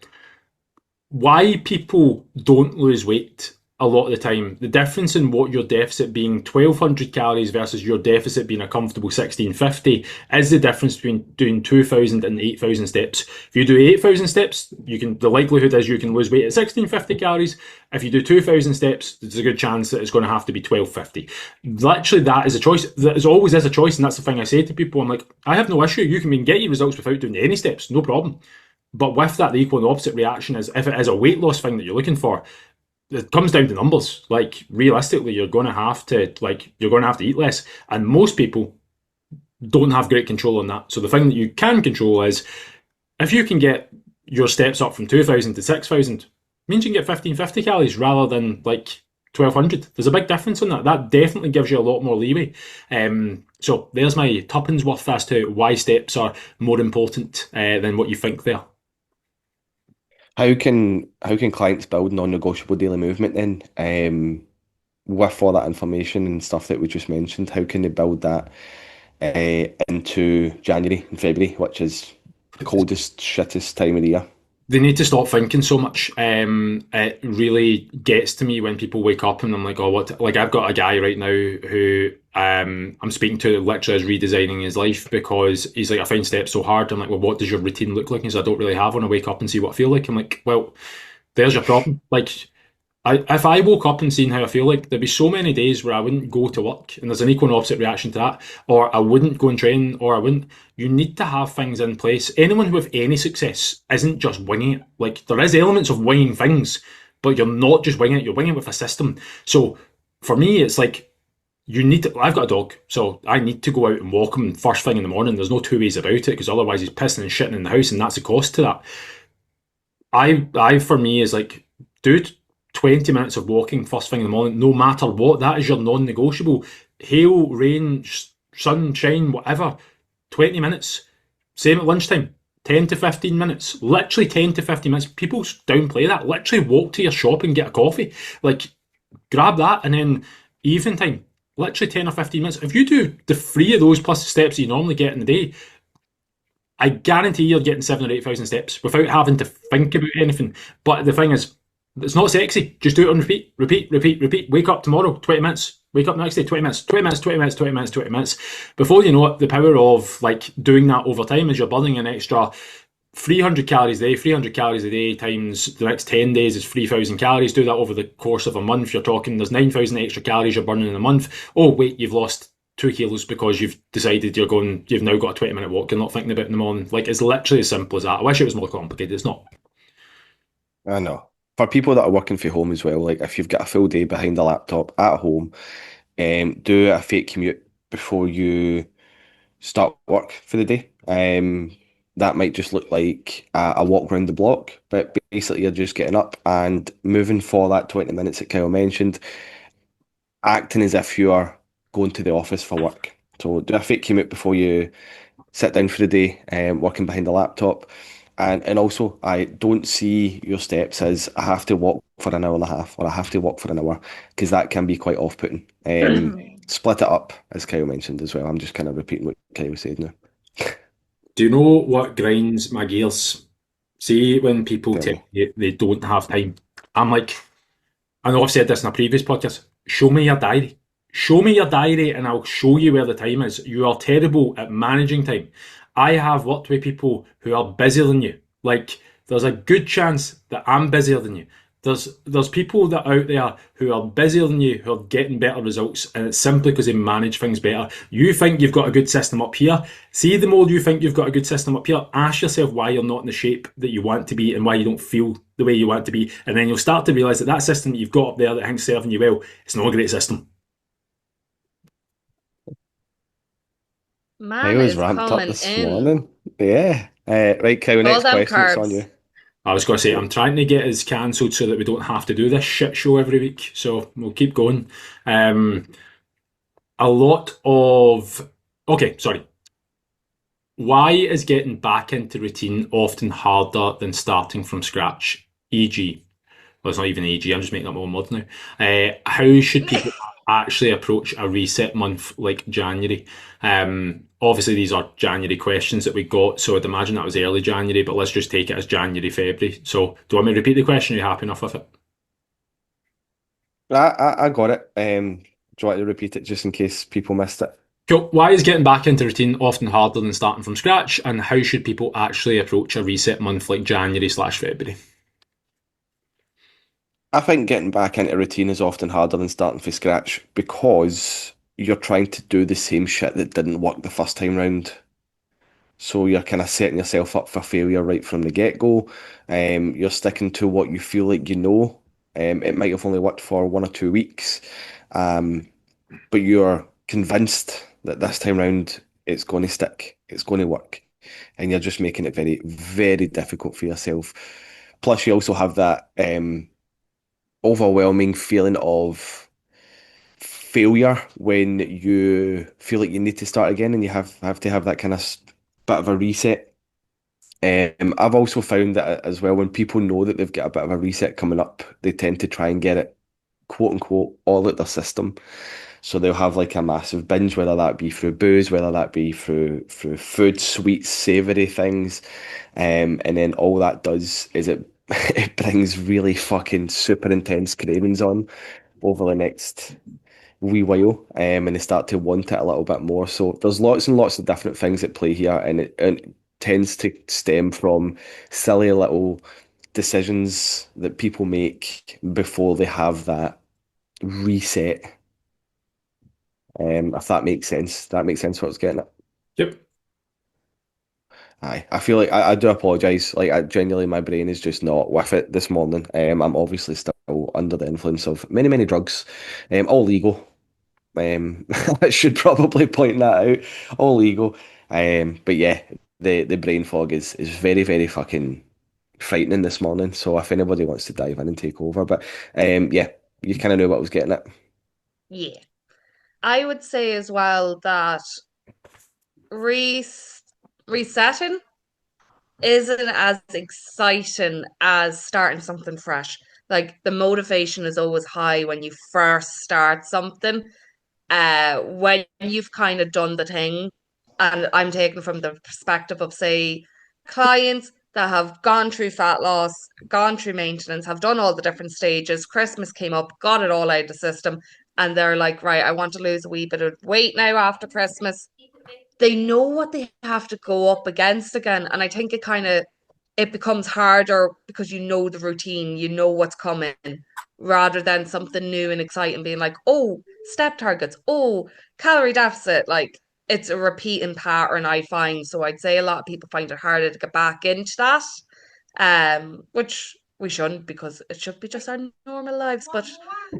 why people don't lose weight a lot of the time, the difference in what your deficit being 1,200 calories versus your deficit being a comfortable 1,650 is the difference between doing 2,000 and 8,000 steps. If you do 8,000 steps, the likelihood is you can lose weight at 1,650 calories. If you do 2,000 steps, there's a good chance that it's going to have to be 1,250. Literally, that is a choice. That is always is a choice, and that's the thing I say to people. I'm like, I have no issue. You can get your results without doing any steps, no problem. But with that, the equal and opposite reaction is if it is a weight loss thing that you're looking for, it comes down to numbers. Like realistically, you're going to have to eat less, and most people don't have great control on that. So the thing that you can control is if you can get your steps up from 2,000 to 6,000, means you can get 1,550 calories rather than like 1,200. There's a big difference on that. That definitely gives you a lot more leeway. So there's my tuppence worth as to why steps are more important than what you think they are. how can clients build non-negotiable daily movement then? with all that information and stuff that we just mentioned, how can they build that into January and February, which is the coldest, shittest time of the year? They need to stop thinking so much. It really gets to me when people wake up and I'm like, oh, what? Like, I've got a guy right now who I'm speaking to that literally is redesigning his life because he's like, I find steps so hard. I'm like, well, what does your routine look like? He says, I don't really have one. I wake up and see what I feel like. I'm like, well, there's your problem. Like, if I woke up and seen how I feel like, there'd be so many days where I wouldn't go to work, and there's an equal and opposite reaction to that, or I wouldn't go and train, or I wouldn't. You need to have things in place. Anyone with any success isn't just winging it. Like, there is elements of winging things, but you're not just winging it, you're winging it with a system. So for me, it's like, you need to. I've got a dog, so I need to go out and walk him first thing in the morning. There's no two ways about it, because otherwise he's pissing and shitting in the house, and that's the cost to that. I for me is like, do 20 minutes of walking first thing in the morning, no matter what. That is your non-negotiable. Hail, rain, sunshine, whatever. 20 minutes. Same at lunchtime. 10 to 15 minutes. Literally 10 to 15 minutes. People downplay that. Literally walk to your shop and get a coffee. Like, grab that, and then evening time. Literally 10 or 15 minutes. If you do the three of those plus the steps that you normally get in the day, I guarantee you're getting 7 or 8 thousand steps without having to think about anything. But the thing is, it's not sexy. Just do it on repeat, repeat, repeat, repeat. Wake up tomorrow, 20 minutes. Wake up next day, 20 minutes, 20 minutes, 20 minutes, 20 minutes, 20 minutes. Before you know it, the power of like doing that over time is you're burning an extra 300 calories a day. 300 calories a day times the next 10 days is 3,000 calories. Do that over the course of a month. You're talking there's 9,000 extra calories you're burning in a month. Oh, wait, you've lost 2 kilos because you've decided you've now got a 20-minute walk you're not thinking about in the morning. Like, it's literally as simple as that. I wish it was more complicated. It's not. I know. For people that are working from home as well, like if you've got a full day behind a laptop at home, do a fake commute before you start work for the day. That might just look like a walk around the block, but basically you're just getting up and moving for that 20 minutes that Kyle mentioned, acting as if you are going to the office for work. So do a fake commute before you sit down for the day, working behind a laptop. And also, I don't see your steps as I have to walk for an hour and a half or I have to walk for an hour, because that can be quite off-putting. Split it up, as Kyle mentioned as well. I'm just kind of repeating what Kyle said now. Do you know what grinds my gears? See, when people Tell tell me. you they don't have time, I'm like, I know I've said this in a previous podcast. Show me your diary. Show me your diary and I'll show you where the time is. You are terrible at managing time. I have worked with people who are busier than you. Like, there's a good chance that I'm busier than you. There's people that are out there who are busier than you, who are getting better results, and it's simply because they manage things better. You think you've got a good system up here. See, the more you think you've got a good system up here, ask yourself why you're not in the shape that you want to be and why you don't feel the way you want to be. And then you'll start to realise that that system that you've got up there that thinks serving you well, it's not a great system. Man Kyle is is ramped up coming this in. morning. Yeah. Right, Kyle, All next them question. It's on carbs. you. I was going to say, I'm trying to get us cancelled so that we don't have to do this shit show every week. So we'll keep going. A lot of. Okay, sorry. Why is getting back into routine often harder than starting from scratch? E.g., well, it's not even e.g., I'm just making up my own words now. How should people actually approach a reset month like January? Obviously, these are January questions that we got, so I'd imagine that was early January, but let's just take it as January, February. So, do you want me to repeat the question? Are you happy enough with it? I got it. Do you want to repeat it just in case people missed it? Cool. Why is getting back into routine often harder than starting from scratch? And how should people actually approach a reset month like January/February? I think getting back into routine is often harder than starting from scratch because you're trying to do the same shit that didn't work the first time round. So you're kind of setting yourself up for failure right from the get-go. You're sticking to what you feel like you know. It might have only worked for 1 or 2 weeks, um, but you're convinced that this time round it's going to stick, it's going to work, and you're just making it very, very difficult for yourself. Plus, you also have that overwhelming feeling of failure when you feel like you need to start again and you have to have that kind of bit of a reset. I've also found that as well, when people know that they've got a bit of a reset coming up, they tend to try and get it quote unquote all out their system. So they'll have like a massive binge, whether that be through booze, whether that be through food, sweets, savoury things. And then all that does is it it brings really fucking super intense cravings on over the next wee while, and they start to want it a little bit more. So there's lots and lots of different things at play here, and it tends to stem from silly little decisions that people make before they have that reset. If that makes sense, that makes sense what I was getting at. Yep. Aye, I feel like I do apologise. Like, I genuinely, my brain is just not with it this morning. I'm obviously still under the influence of many, many drugs, all legal. I should probably point that out. All legal. But yeah, the brain fog is very, very fucking frightening this morning. So if anybody wants to dive in and take over, but yeah, you kind of knew what I was getting at. Yeah. I would say as well that resetting isn't as exciting as starting something fresh. Like the motivation is always high when you first start something. When you've kind of done the thing, and I'm taking from the perspective of, say, clients that have gone through fat loss, gone through maintenance, have done all the different stages. Christmas came up, got it all out of the system, and they're like, right, I want to lose a wee bit of weight now after Christmas. They know what they have to go up against again. And I think it becomes harder because you know the routine, you know what's coming, rather than something new and exciting being like, oh, step targets, oh, calorie deficit. Like it's a repeating pattern I find. So I'd say a lot of people find it harder to get back into that. Which we shouldn't, because it should be just our normal lives. But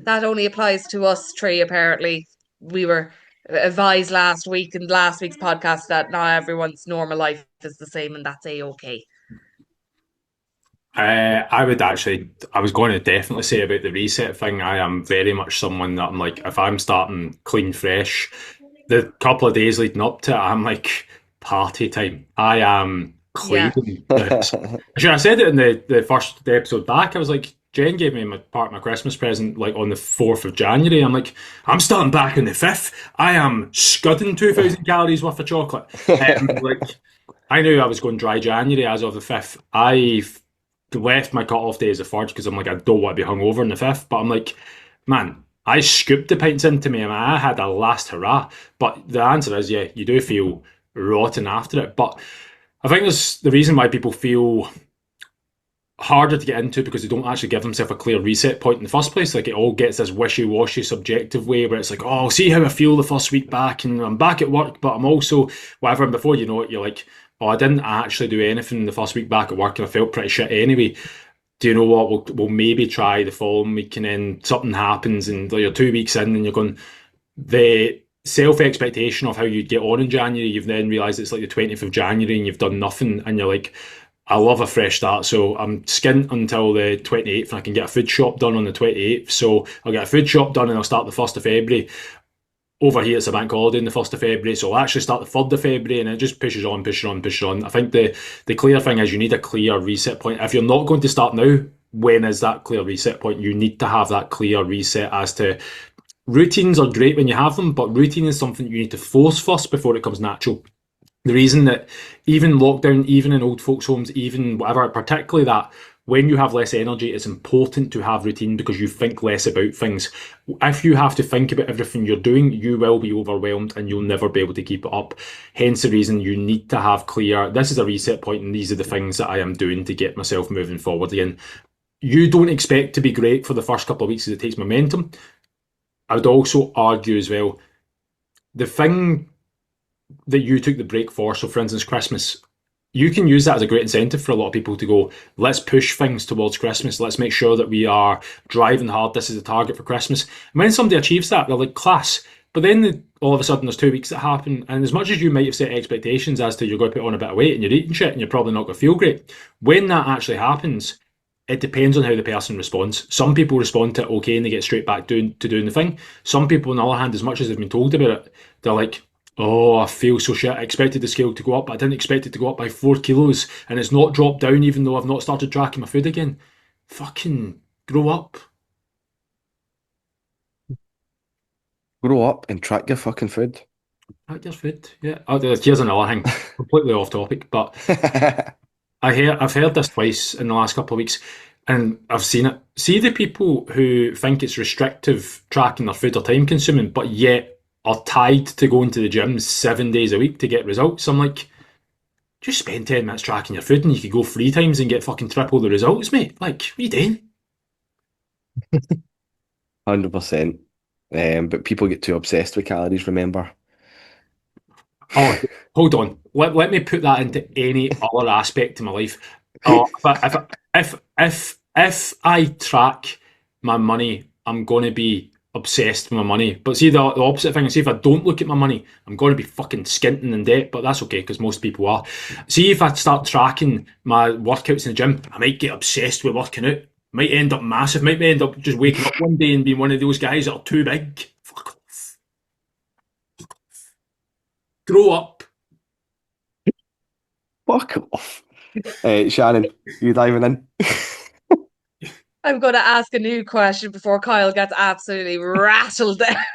that only applies to us three, apparently. We were advised last week in last week's podcast that not everyone's normal life is the same, and that's a-okay. I would actually, I was going to definitely say about the reset thing. I am very much someone that I'm like, if I'm starting clean, fresh, the couple of days leading up to it, I'm like, party time. I am Yeah. cleaning this. Sure, I said it in the first episode back. I was like, Jen gave me my part of my Christmas present like on the 4th of January. I'm like, I'm starting back on the 5th. I am scudding 2,000 calories worth of chocolate. Like, I knew I was going dry January as of the 5th. I left my cut-off day as the 3rd because I'm like, I don't want to be hungover on the 5th. But I'm like, man, I scooped the pints into me and I had a last hurrah. But the answer is, yeah, you do feel rotten after it. But I think there's the reason why people feel harder to get into because they don't actually give themselves a clear reset point in the first place. Like it all gets this wishy-washy subjective way where it's like, oh, I'll see how I feel the first week back and I'm back at work, but I'm also whatever. And before you know it, you're like, oh, I didn't actually do anything the first week back at work and I felt pretty shit anyway. Do you know what? We'll maybe try the following week, and then something happens and you're 2 weeks in and you're going, the self expectation of how you'd get on in January, you've then realised it's like the 20th of January and you've done nothing and you're like, I love a fresh start, so I'm skint until the 28th and I can get a food shop done on the 28th. So I'll get a food shop done and I'll start the 1st of February. Over here, it's a bank holiday on the 1st of February, so I'll actually start the 3rd of February and it just pushes on, pushes on, pushes on. I think the clear thing is you need a clear reset point. If you're not going to start now, when is that clear reset point? You need to have that clear reset as to routines are great when you have them, but routine is something you need to force first before it comes natural. The reason that even lockdown, even in old folks' homes, even whatever, particularly that when you have less energy, it's important to have routine because you think less about things. If you have to think about everything you're doing, you will be overwhelmed and you'll never be able to keep it up. Hence the reason you need to have clear, this is a reset point and these are the things that I am doing to get myself moving forward again. You don't expect to be great for the first couple of weeks as it takes momentum. I would also argue as well, the thing that you took the break for, so for instance, Christmas, you can use that as a great incentive for a lot of people to go, let's push things towards Christmas. Let's make sure that we are driving hard. This is the target for Christmas. And when somebody achieves that, they're like, class. But then all of a sudden there's 2 weeks that happen. And as much as you might have set expectations as to you're going to put on a bit of weight and you're eating shit and you're probably not going to feel great, when that actually happens, it depends on how the person responds. Some people respond to it okay and they get straight back to doing the thing. Some people, on the other hand, as much as they've been told about it, they're like, oh, I feel so shit. I expected the scale to go up, but I didn't expect it to go up by 4 kilos. And it's not dropped down even though I've not started tracking my food again. Fucking grow up. Grow up and track your fucking food. Your food, yeah. Oh, here's another thing, completely off topic, but I've heard this twice in the last couple of weeks, and I've seen it. See the people who think it's restrictive tracking their food or time consuming, but yet are tied to going to the gym 7 days a week to get results. I'm like, just spend 10 minutes tracking your food, and you could go 3 times and get fucking triple the results, mate. Like, what are you doing? 100%. But people get too obsessed with calories, remember? Oh, hold on. Let me put that into any other aspect of my life. Oh, if I track my money, I'm going to be obsessed with my money. But see, the opposite thing, see, if I don't look at my money, I'm going to be fucking skinting in debt. But that's okay because most people are. See, if I start tracking my workouts in the gym, I might get obsessed with working out. Might end up massive. Might end up just waking up one day and being one of those guys that are too big. Fuck off. Grow up. Fuck off. Shannon, you diving in? I'm going to ask a new question before Kyle gets absolutely rattled there.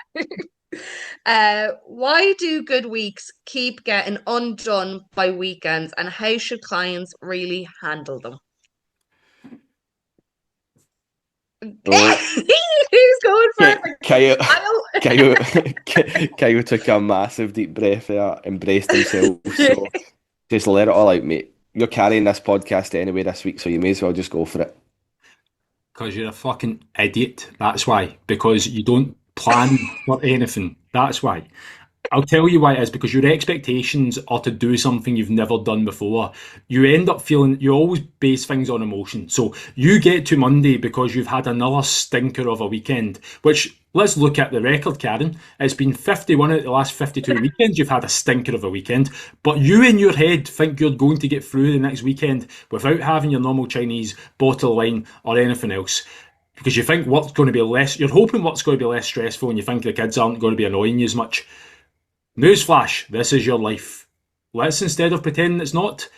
Why do good weeks keep getting undone by weekends, and how should clients really handle them? Oh, Who's going first? Kyle, Kyle? Kyle, Kyle took a massive deep breath there, embraced himself. So just let it all out, mate. You're carrying this podcast anyway this week, so you may as well just go for it. Because you're a fucking idiot. That's why. Because you don't plan for anything. That's why. I'll tell you why it is because your expectations are to do something you've never done before. You end up feeling you always base things on emotion. So you get to Monday because you've had another stinker of a weekend, which let's look at the record, Karen. It's been 51 out of the last 52 weekends. You've had a stinker of a weekend, but you in your head think you're going to get through the next weekend without having your normal Chinese bottle of wine or anything else because you think work's going to be less, you're hoping work's going to be less stressful and you think the kids aren't going to be annoying you as much. Newsflash, this is your life. Let's, instead of pretending it's not,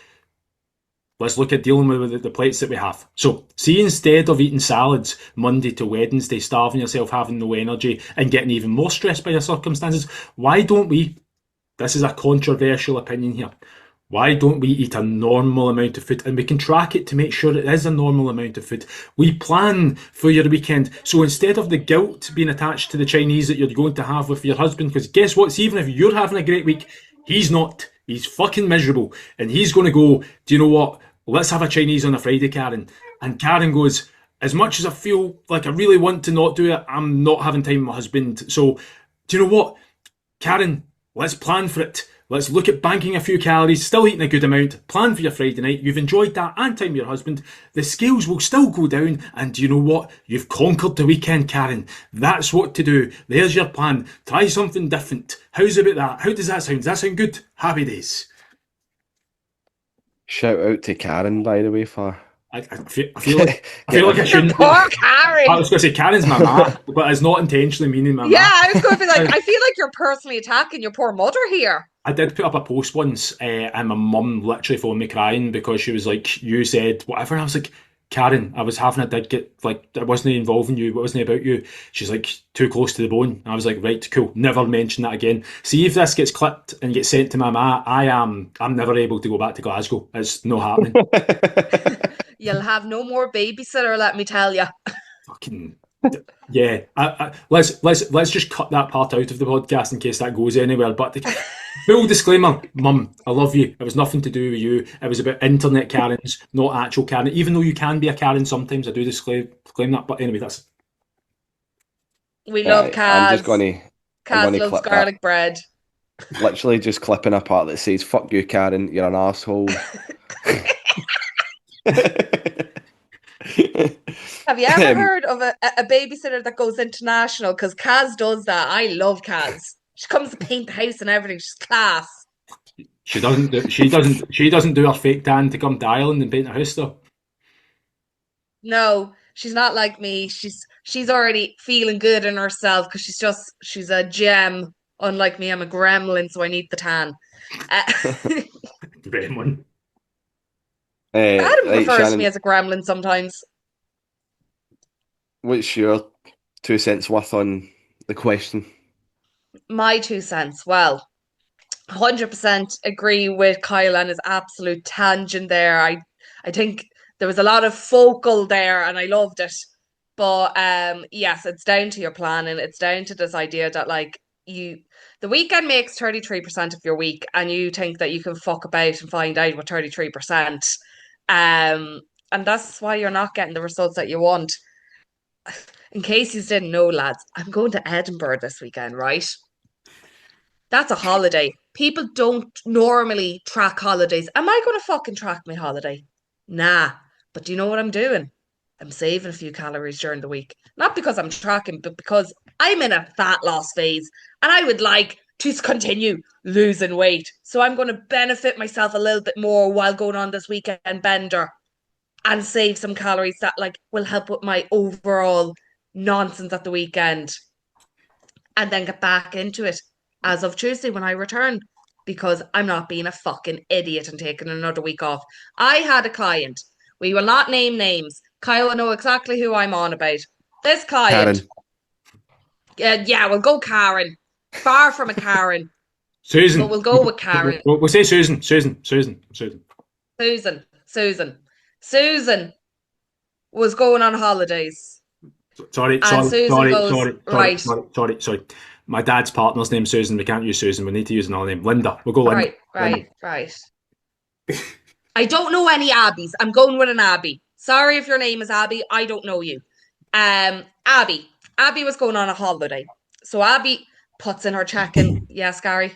let's look at dealing with the plates that we have. So, see, instead of eating salads Monday to Wednesday, starving yourself, having no energy, and getting even more stressed by your circumstances, why don't we? This is a controversial opinion here. Why don't we eat a normal amount of food? And we can track it to make sure it is a normal amount of food. We plan for your weekend. So instead of the guilt being attached to the Chinese that you're going to have with your husband, because guess what? Even if you're having a great week, he's not. He's fucking miserable. And he's going to go, do you know what? Let's have a Chinese on a Friday, Karen. And Karen goes, as much as I feel like I really want to not do it, I'm not having time with my husband. So, do you know what? Karen, let's plan for it. Let's look at banking a few calories, still eating a good amount, plan for your Friday night. You've enjoyed that and time with your husband. The scales will still go down. And do you know what? You've conquered the weekend, Karen. That's what to do. There's your plan. Try something different. How's about that? How does that sound? Does that sound good? Happy days. Shout out to Karen, by the way, for I feel like I shouldn't. Poor I Karen. was going to say Karen's my ma, but it's not intentionally meaning my Yeah, ma. I was going to be like, I feel like you're personally attacking your poor mother here. I did put up a post once, and my mum literally phoned me crying because she was like, "You said whatever." And I was like, "Karen, I was having a dig. Like, it wasn't involving you. It wasn't about you." She's like, "Too close to the bone." And I was like, "Right, cool. Never mention that again." See if this gets clipped and gets sent to my ma. I'm never able to go back to Glasgow. It's not happening. You'll have no more babysitter, let me tell you. Fucking yeah. Let's just cut that part out of the podcast in case that goes anywhere. But full disclaimer, Mum, I love you. It was nothing to do with you. It was about internet Karens, not actual Karen. Even though you can be a Karen sometimes, I do claim that. But anyway, that's We love Right, I'm just Kaz. I'm Kaz gonna loves clip that. garlic bread. Literally just clipping a part that says "fuck you, Karen. You're an asshole." Have you ever Um, heard of a babysitter that goes international? Because Kaz does that. I love Kaz. She comes to paint the house and everything. She's class. she doesn't do her fake tan to come to Ireland and paint a house though. No, she's not like me. She's already feeling good in herself because she's a gem. Unlike me, I'm a gremlin, so I need the tan. Uh, Gremlin. Adam right, refers to me Shannon, as a gremlin sometimes. what's your 2 cents worth on the question? My 2 cents. Well, 100% agree with Kyle and his absolute tangent there. I think there was a lot of focal there and I loved it. But yes, it's down to your planning. It's down to this idea that like you the weekend makes 33% of your week and you think that you can fuck about and find out with 33%. Um and that's why you're not getting the results that you want. In case you didn't know, lads, I'm going to Edinburgh this weekend, right? That's a holiday. People don't normally track holidays. Am I going to fucking track my holiday? Nah. But do you know what I'm doing? I'm saving a few calories during the week. Not because I'm tracking, but because I'm in a fat loss phase and I would like to continue losing weight. So I'm going to benefit myself a little bit more while going on this weekend bender and save some calories that like will help with my overall nonsense at the weekend and then get back into it as of Tuesday when I return because I'm not being a fucking idiot and taking another week off. I had a client. We will not name names. Kyle will know exactly who I'm on about. This client. Karen. Yeah, we'll go Karen. Far from a Karen, but Susan. we'll go with Karen. We'll say Susan. Susan. Susan. Susan was going on holidays. Sorry, And sorry, Susan sorry, goes, sorry, sorry, right, sorry, sorry, sorry. My dad's partner's name's Susan. We can't use Susan. We need to use another name. Linda. We'll go Linda. Linda. right. I don't know any Abbeys. I'm going with an Abby. Sorry if your name is Abby. I don't know you. Abby. Abby was going on a holiday. So Abby puts in her check in. Yes, Gary.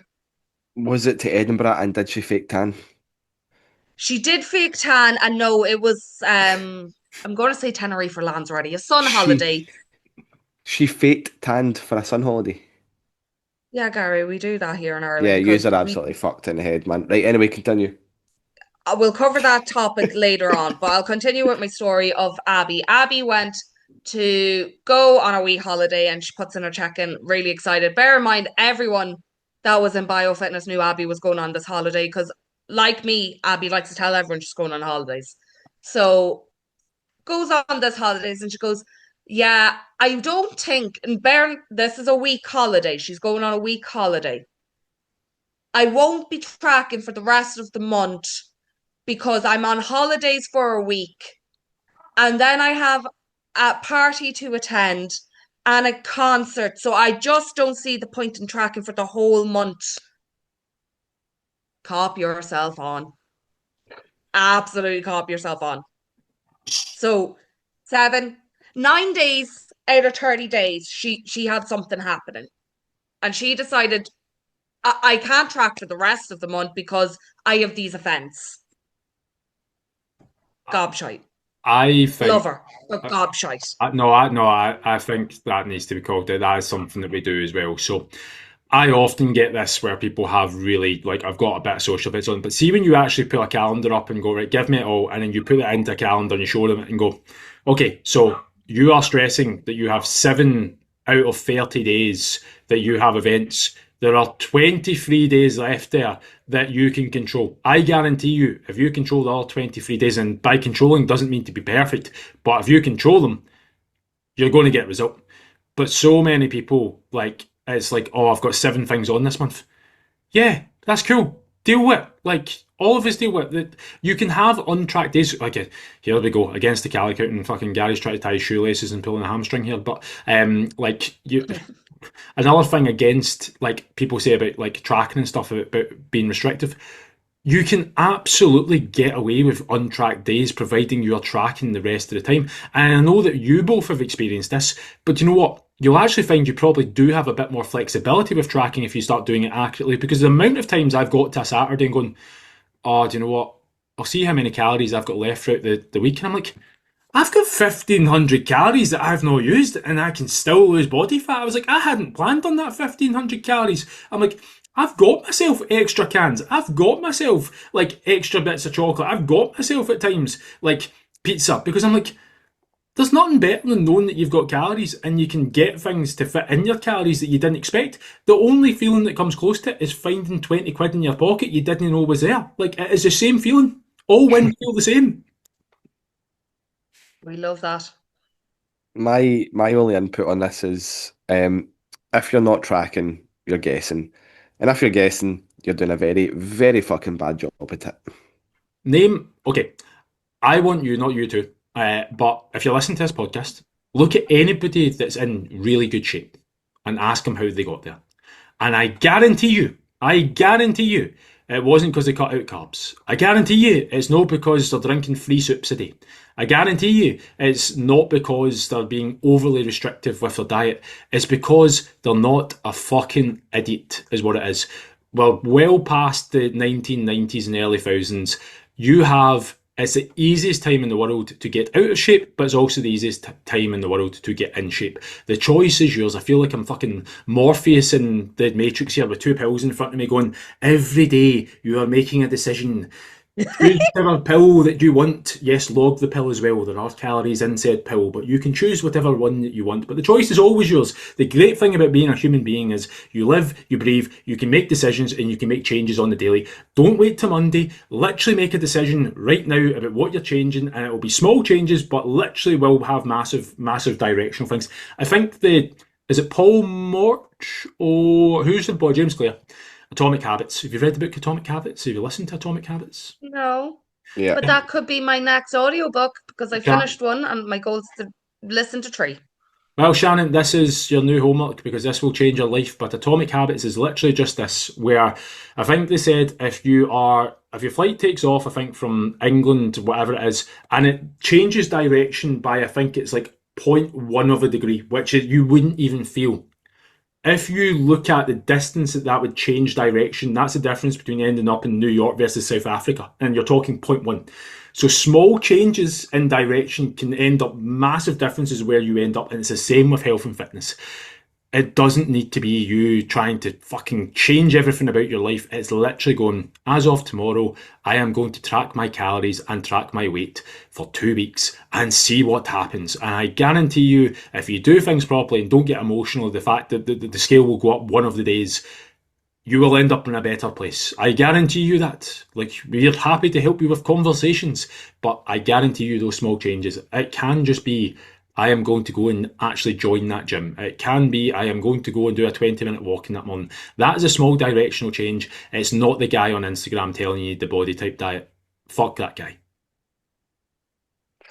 Was it to Edinburgh and did she fake tan? She did fake tan, and no, it was I'm going to say Tenerife for Lanzarote, a sun She holiday. she faked tanned for a sun holiday. Yeah, Gary, we do that here in Yeah, Ireland yous because are we absolutely fucked in the head, man. Right, anyway, continue. we'll cover that topic later on, but I'll continue with my story of Abby. Abby went to go on a wee holiday and she puts in her check-in, really excited. Bear in mind, everyone that was in biofitness knew Abby was going on this holiday because, like me, Abby likes to tell everyone she's going on holidays. So goes on this holidays and she goes, yeah, I don't think, and bear, this is a week holiday. She's going on a week holiday. I won't be tracking for the rest of the month because I'm on holidays for a week and then I have a party to attend and a concert. So I just don't see the point in tracking for the whole month. Cop yourself on. Absolutely cop yourself on. So 9 days out of 30 days, she had something happening. And she decided I can't track for the rest of the month because I have these events. Gobshite. I think Love her, but gobshite. I think that needs to be called out. That is something that we do as well. So I often get this where people have really like I've got a bit of social bits on, but see when you actually put a calendar up and go right, give me it all, and then you put it into a calendar and you show them it and go, okay, so you are stressing that you have 7 out of 30 days that you have events. There are 23 days left there that you can control. I guarantee you, if you control the other 23 days, and by controlling doesn't mean to be perfect, but if you control them, you're going to get a result. But so many people, like, it's like, oh, I've got 7 things on this month. Yeah, that's cool. Deal with it. Like, all of us deal with it. You can have untracked days. Like, here we go, against the calicut and fucking Gary's trying to tie his shoelaces and pulling a hamstring here. But, like, you. Another thing against, like, people say about, like, tracking and stuff, about being restrictive. You can absolutely get away with untracked days providing you're tracking the rest of the time. And I know that you both have experienced this, but you know what? You'll actually find you probably do have a bit more flexibility with tracking if you start doing it accurately because the amount of times I've got to a Saturday and going, oh, do you know what? I'll see how many calories I've got left throughout the week. And I'm like, I've got 1,500 calories that I've not used and I can still lose body fat. I was like, I hadn't planned on that 1,500 calories. I'm like, I've got myself extra cans. I've got myself like extra bits of chocolate. I've got myself at times like pizza because I'm like, there's nothing better than knowing that you've got calories and you can get things to fit in your calories that you didn't expect. The only feeling that comes close to it is finding 20 quid in your pocket you didn't know was there. Like, it is the same feeling. All wins feel the same. We love that. My only input on this is if you're not tracking, you're guessing. And if you're guessing, you're doing a very, very fucking bad job at it. Name, okay, I want you, not you two, but if you're listening to this podcast, look at anybody that's in really good shape and ask them how they got there. And I guarantee you, it wasn't because they cut out carbs. I guarantee you, it's not because they're drinking free soups a day. I guarantee you, it's not because they're being overly restrictive with their diet. It's because they're not a fucking idiot, is what it is. Well past the 1990s and early thousands, you have it's the easiest time in the world to get out of shape, but it's also the easiest time in the world to get in shape. The choice is yours. I feel like I'm fucking Morpheus in the Matrix here with two pills in front of me going, every day you are making a decision. Choose whatever pill that you want. Yes, log the pill as well. There are calories in said pill, but you can choose whatever one that you want. But the choice is always yours. The great thing about being a human being is you live, you breathe, you can make decisions, and you can make changes on the daily. Don't wait till Monday. Literally make a decision right now about what you're changing, and it will be small changes, but literally will have massive, massive directional things. I think is it Paul Morch or who's the boy? James Clear. Atomic Habits. Have you read the book Atomic Habits? Have you listened to Atomic Habits? No, Yeah. but that could be my next audiobook because I Yeah. finished one and my goal is to listen to three. Well, Shannon, this is your new homework because this will change your life. But Atomic Habits is literally just this, where I think they said if your flight takes off, I think from England, whatever it is, and it changes direction by I think it's like 0.1 of a degree, which you wouldn't even feel. If you look at the distance that would change direction, that's the difference between ending up in New York versus South Africa. And you're talking zero point 0.1. So small changes in direction can end up massive differences where you end up. And it's the same with health and fitness. It doesn't need to be you trying to fucking change everything about your life. It's literally going, as of tomorrow, I am going to track my calories and track my weight for 2 weeks and see what happens. And I guarantee you, if you do things properly and don't get emotional, the fact that the scale will go up one of the days, you will end up in a better place. I guarantee you that. Like, we're happy to help you with conversations, but I guarantee you those small changes. It can just be, I am going to go and actually join that gym. It can be, I am going to go and do a 20-minute walk in that morning. That is a small directional change. It's not the guy on Instagram telling you the body type diet. Fuck that guy.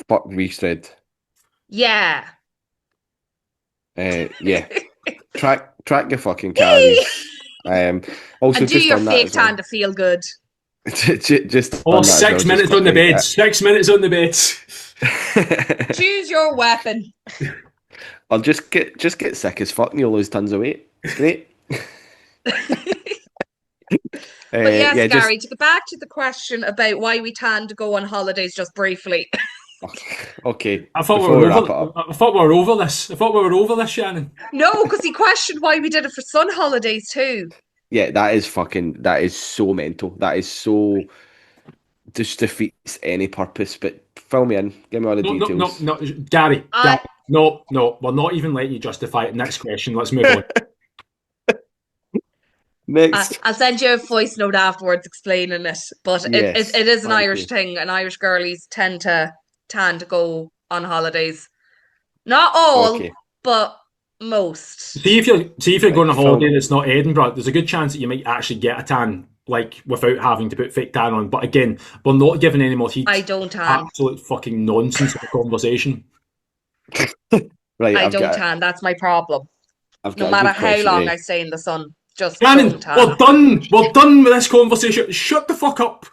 Fuck Restread. Yeah. Yeah. Track your fucking calories. Also And do just your on that fake as well. tan to feel good. Just Oh, on that as well, 6 just minutes on the quickly, bed. 6 minutes on the bed. Choose your weapon. I'll just get sick as fuck and you'll lose tons of weight. It's great. But yes, Yeah, just Gary, to get back to the question about why we tend to go on holidays just briefly. okay. I thought we Before were we wrap over. it up, I thought we were over this. I thought we were over this, Shannon. No, because he questioned why we did it for sun holidays too. yeah, that is so mental. That is so just defeats any purpose. But fill me in, give me all the No, no, no, details. no, Gary. I No, no. We're not even letting you justify it. Next question. Let's move on. Next, I'll send you a voice note afterwards explaining it. But yes, it is an thank Irish you. thing, and Irish girlies tend to go on holidays. Not all, Okay, but most. See if you're right, going on a holiday film. that's not Edinburgh. There's a good chance that you might actually get a tan, like without having to put fake tan on. But again, we're not giving any more heat. I don't tan. Absolute fucking nonsense of a conversation. Right, I don't tan. That's my problem. I've No got a matter good how question. long I stay in the sun, just don't Shannon, tan. we're done. We're done with this conversation. Shut the fuck up.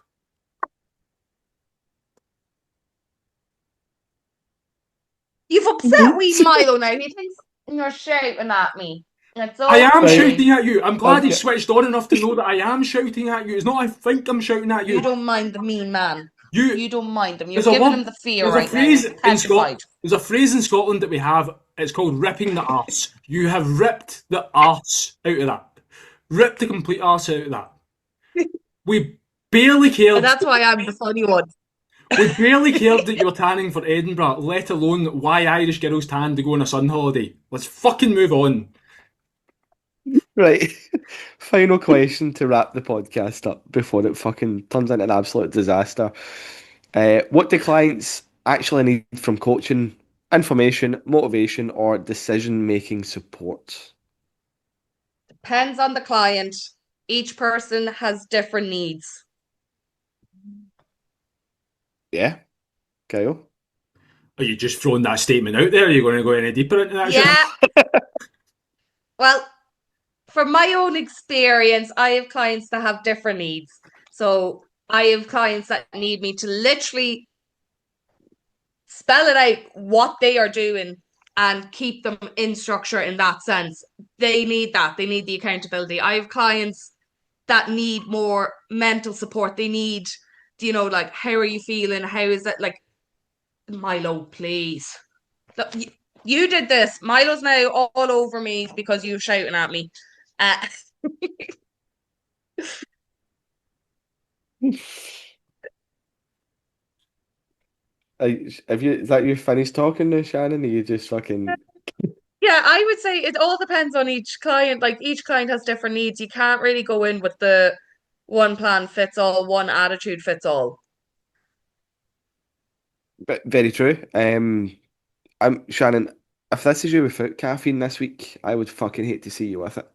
You've upset wee Milo now. He thinks you're shouting at me. It's I am Right. okay. shouting at you. I'm glad Okay. he's switched on enough to know that I am shouting at you. It's not I think I'm shouting at You you. don't mind the mean man. You You don't mind him. You're there's a giving word him the fear there's a right now. He's phrase in petrified. Scotland there's a phrase in Scotland that we have. It's called ripping the arse. You have ripped the arse out of that. Ripped the complete arse out of that. We barely And cared. that's why I'm the funny one. We barely cared that you were tanning for Edinburgh, let alone why Irish girls tan to go on a sun holiday. Let's fucking move on. Right. Final question to wrap the podcast up before it fucking turns into an absolute disaster. What do clients actually need from coaching? Information, motivation, or decision-making support? Depends on the client. Each person has different needs. Yeah, Kyle. Are you just throwing that statement out there? Are you going to go any deeper into that, Shannon? Yeah, well, from my own experience, I have clients that have different needs. So I have clients that need me to literally spell it out what they are doing and keep them in structure in that sense. They need that. They need the accountability. I have clients that need more mental support. They need, like, how are you feeling? How is that? Like, Milo, please. Look, you did this. Milo's now all over me because you were shouting at me. Uh, Have you, is that you finished talking now, Shannon? Are you just fucking yeah, I would say it all depends on each client. Like, each client has different needs. You can't really go in with the one plan fits all, one attitude fits all. very true. I'm Shannon. If this is you without caffeine this week, I would fucking hate to see you with it.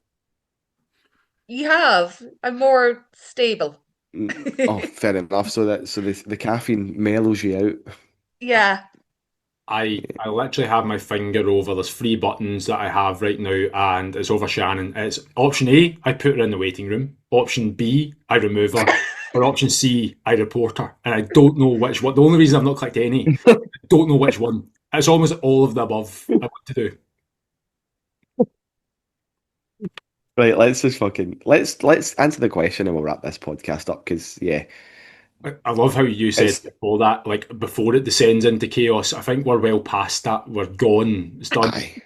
You have. I'm more stable. Oh, fair enough. So the caffeine mellows you out. Yeah. I literally have my finger over. There's three buttons that I have right now, and it's over Shannon. It's option A, I put her in the waiting room. Option B, I remove her. Or option C, I report her. And I don't know which one. The only reason I've not clicked any, I don't know which one. It's almost all of the above I want to do. Right, let's just fucking let's answer the question and we'll wrap this podcast up because yeah, I love how you said it's before that, like before it descends into chaos. I think we're well past that. We're gone. It's done. aye,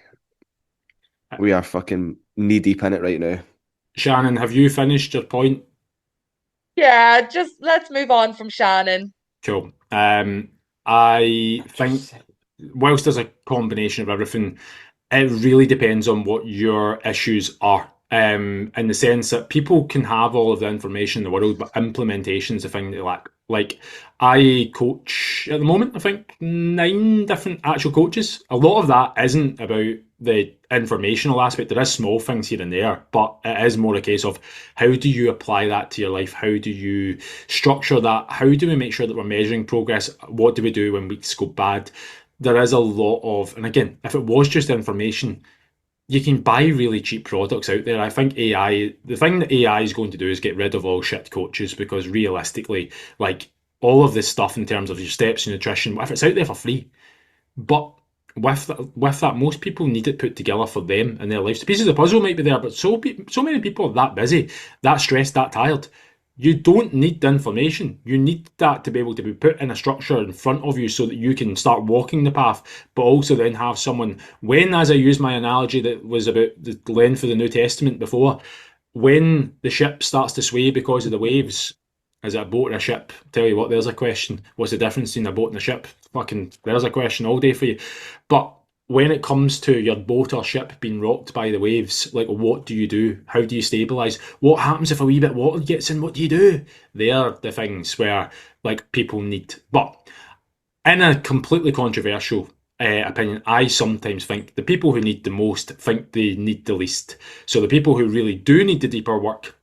we are fucking knee deep in it right now. Shannon, have you finished your point? Yeah, just let's move on from Shannon. Cool. I think Just whilst there's a combination of everything, it really depends on what your issues are. In the sense that people can have all of the information in the world, but implementation is the thing they lack. Like, I coach at the moment, I think 9 different actual coaches. A lot of that isn't about the informational aspect. There is small things here and there, but it is more a case of how do you apply that to your life? How do you structure that? How do we make sure that we're measuring progress? What do we do when weeks go bad? There is a lot of, and again, if it was just information, you can buy really cheap products out there. I think AI, the thing that AI is going to do is get rid of all shit coaches because realistically, like all of this stuff in terms of your steps and nutrition, if it's out there for free, but with that, most people need it put together for them and their lives. The pieces of the puzzle might be there, but so many people are that busy, that stressed, that tired. You don't need the information. You need that to be able to be put in a structure in front of you so that you can start walking the path, but also then have someone, when, as I used my analogy that was about the length of the New Testament before, when the ship starts to sway because of the waves, is it a boat or a ship? Tell you what, there's a question. What's the difference between a boat and a ship? Fucking, there's a question all day for you. But when it comes to your boat or ship being rocked by the waves, like what do you do? How do you stabilise? What happens if a wee bit of water gets in? What do you do? They're the things where like people need. But in a completely controversial opinion, I sometimes think the people who need the most think they need the least. So the people who really do need the deeper work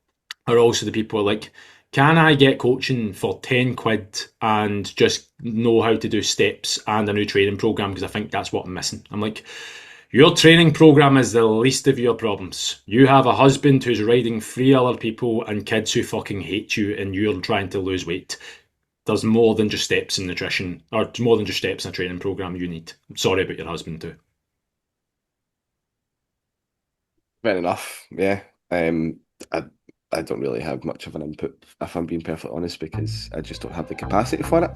are also the people like, can I get coaching for 10 quid and just know how to do steps and a new training program? Because I think that's what I'm missing. I'm like, your training program is the least of your problems. You have a husband who's riding 3 other people and kids who fucking hate you, and you're trying to lose weight. There's more than just steps in nutrition, or more than just steps in a training program you need. I'm sorry about your husband too. fair enough. Yeah. I I don't really have much of an input if I'm being perfectly honest because I just don't have the capacity for it.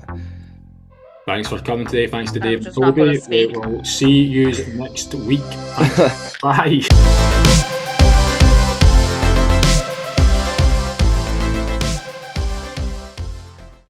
Thanks for coming today. Thanks to I'm Dave and just not going to Toby. We speak. will see you next week. Thanks. Bye.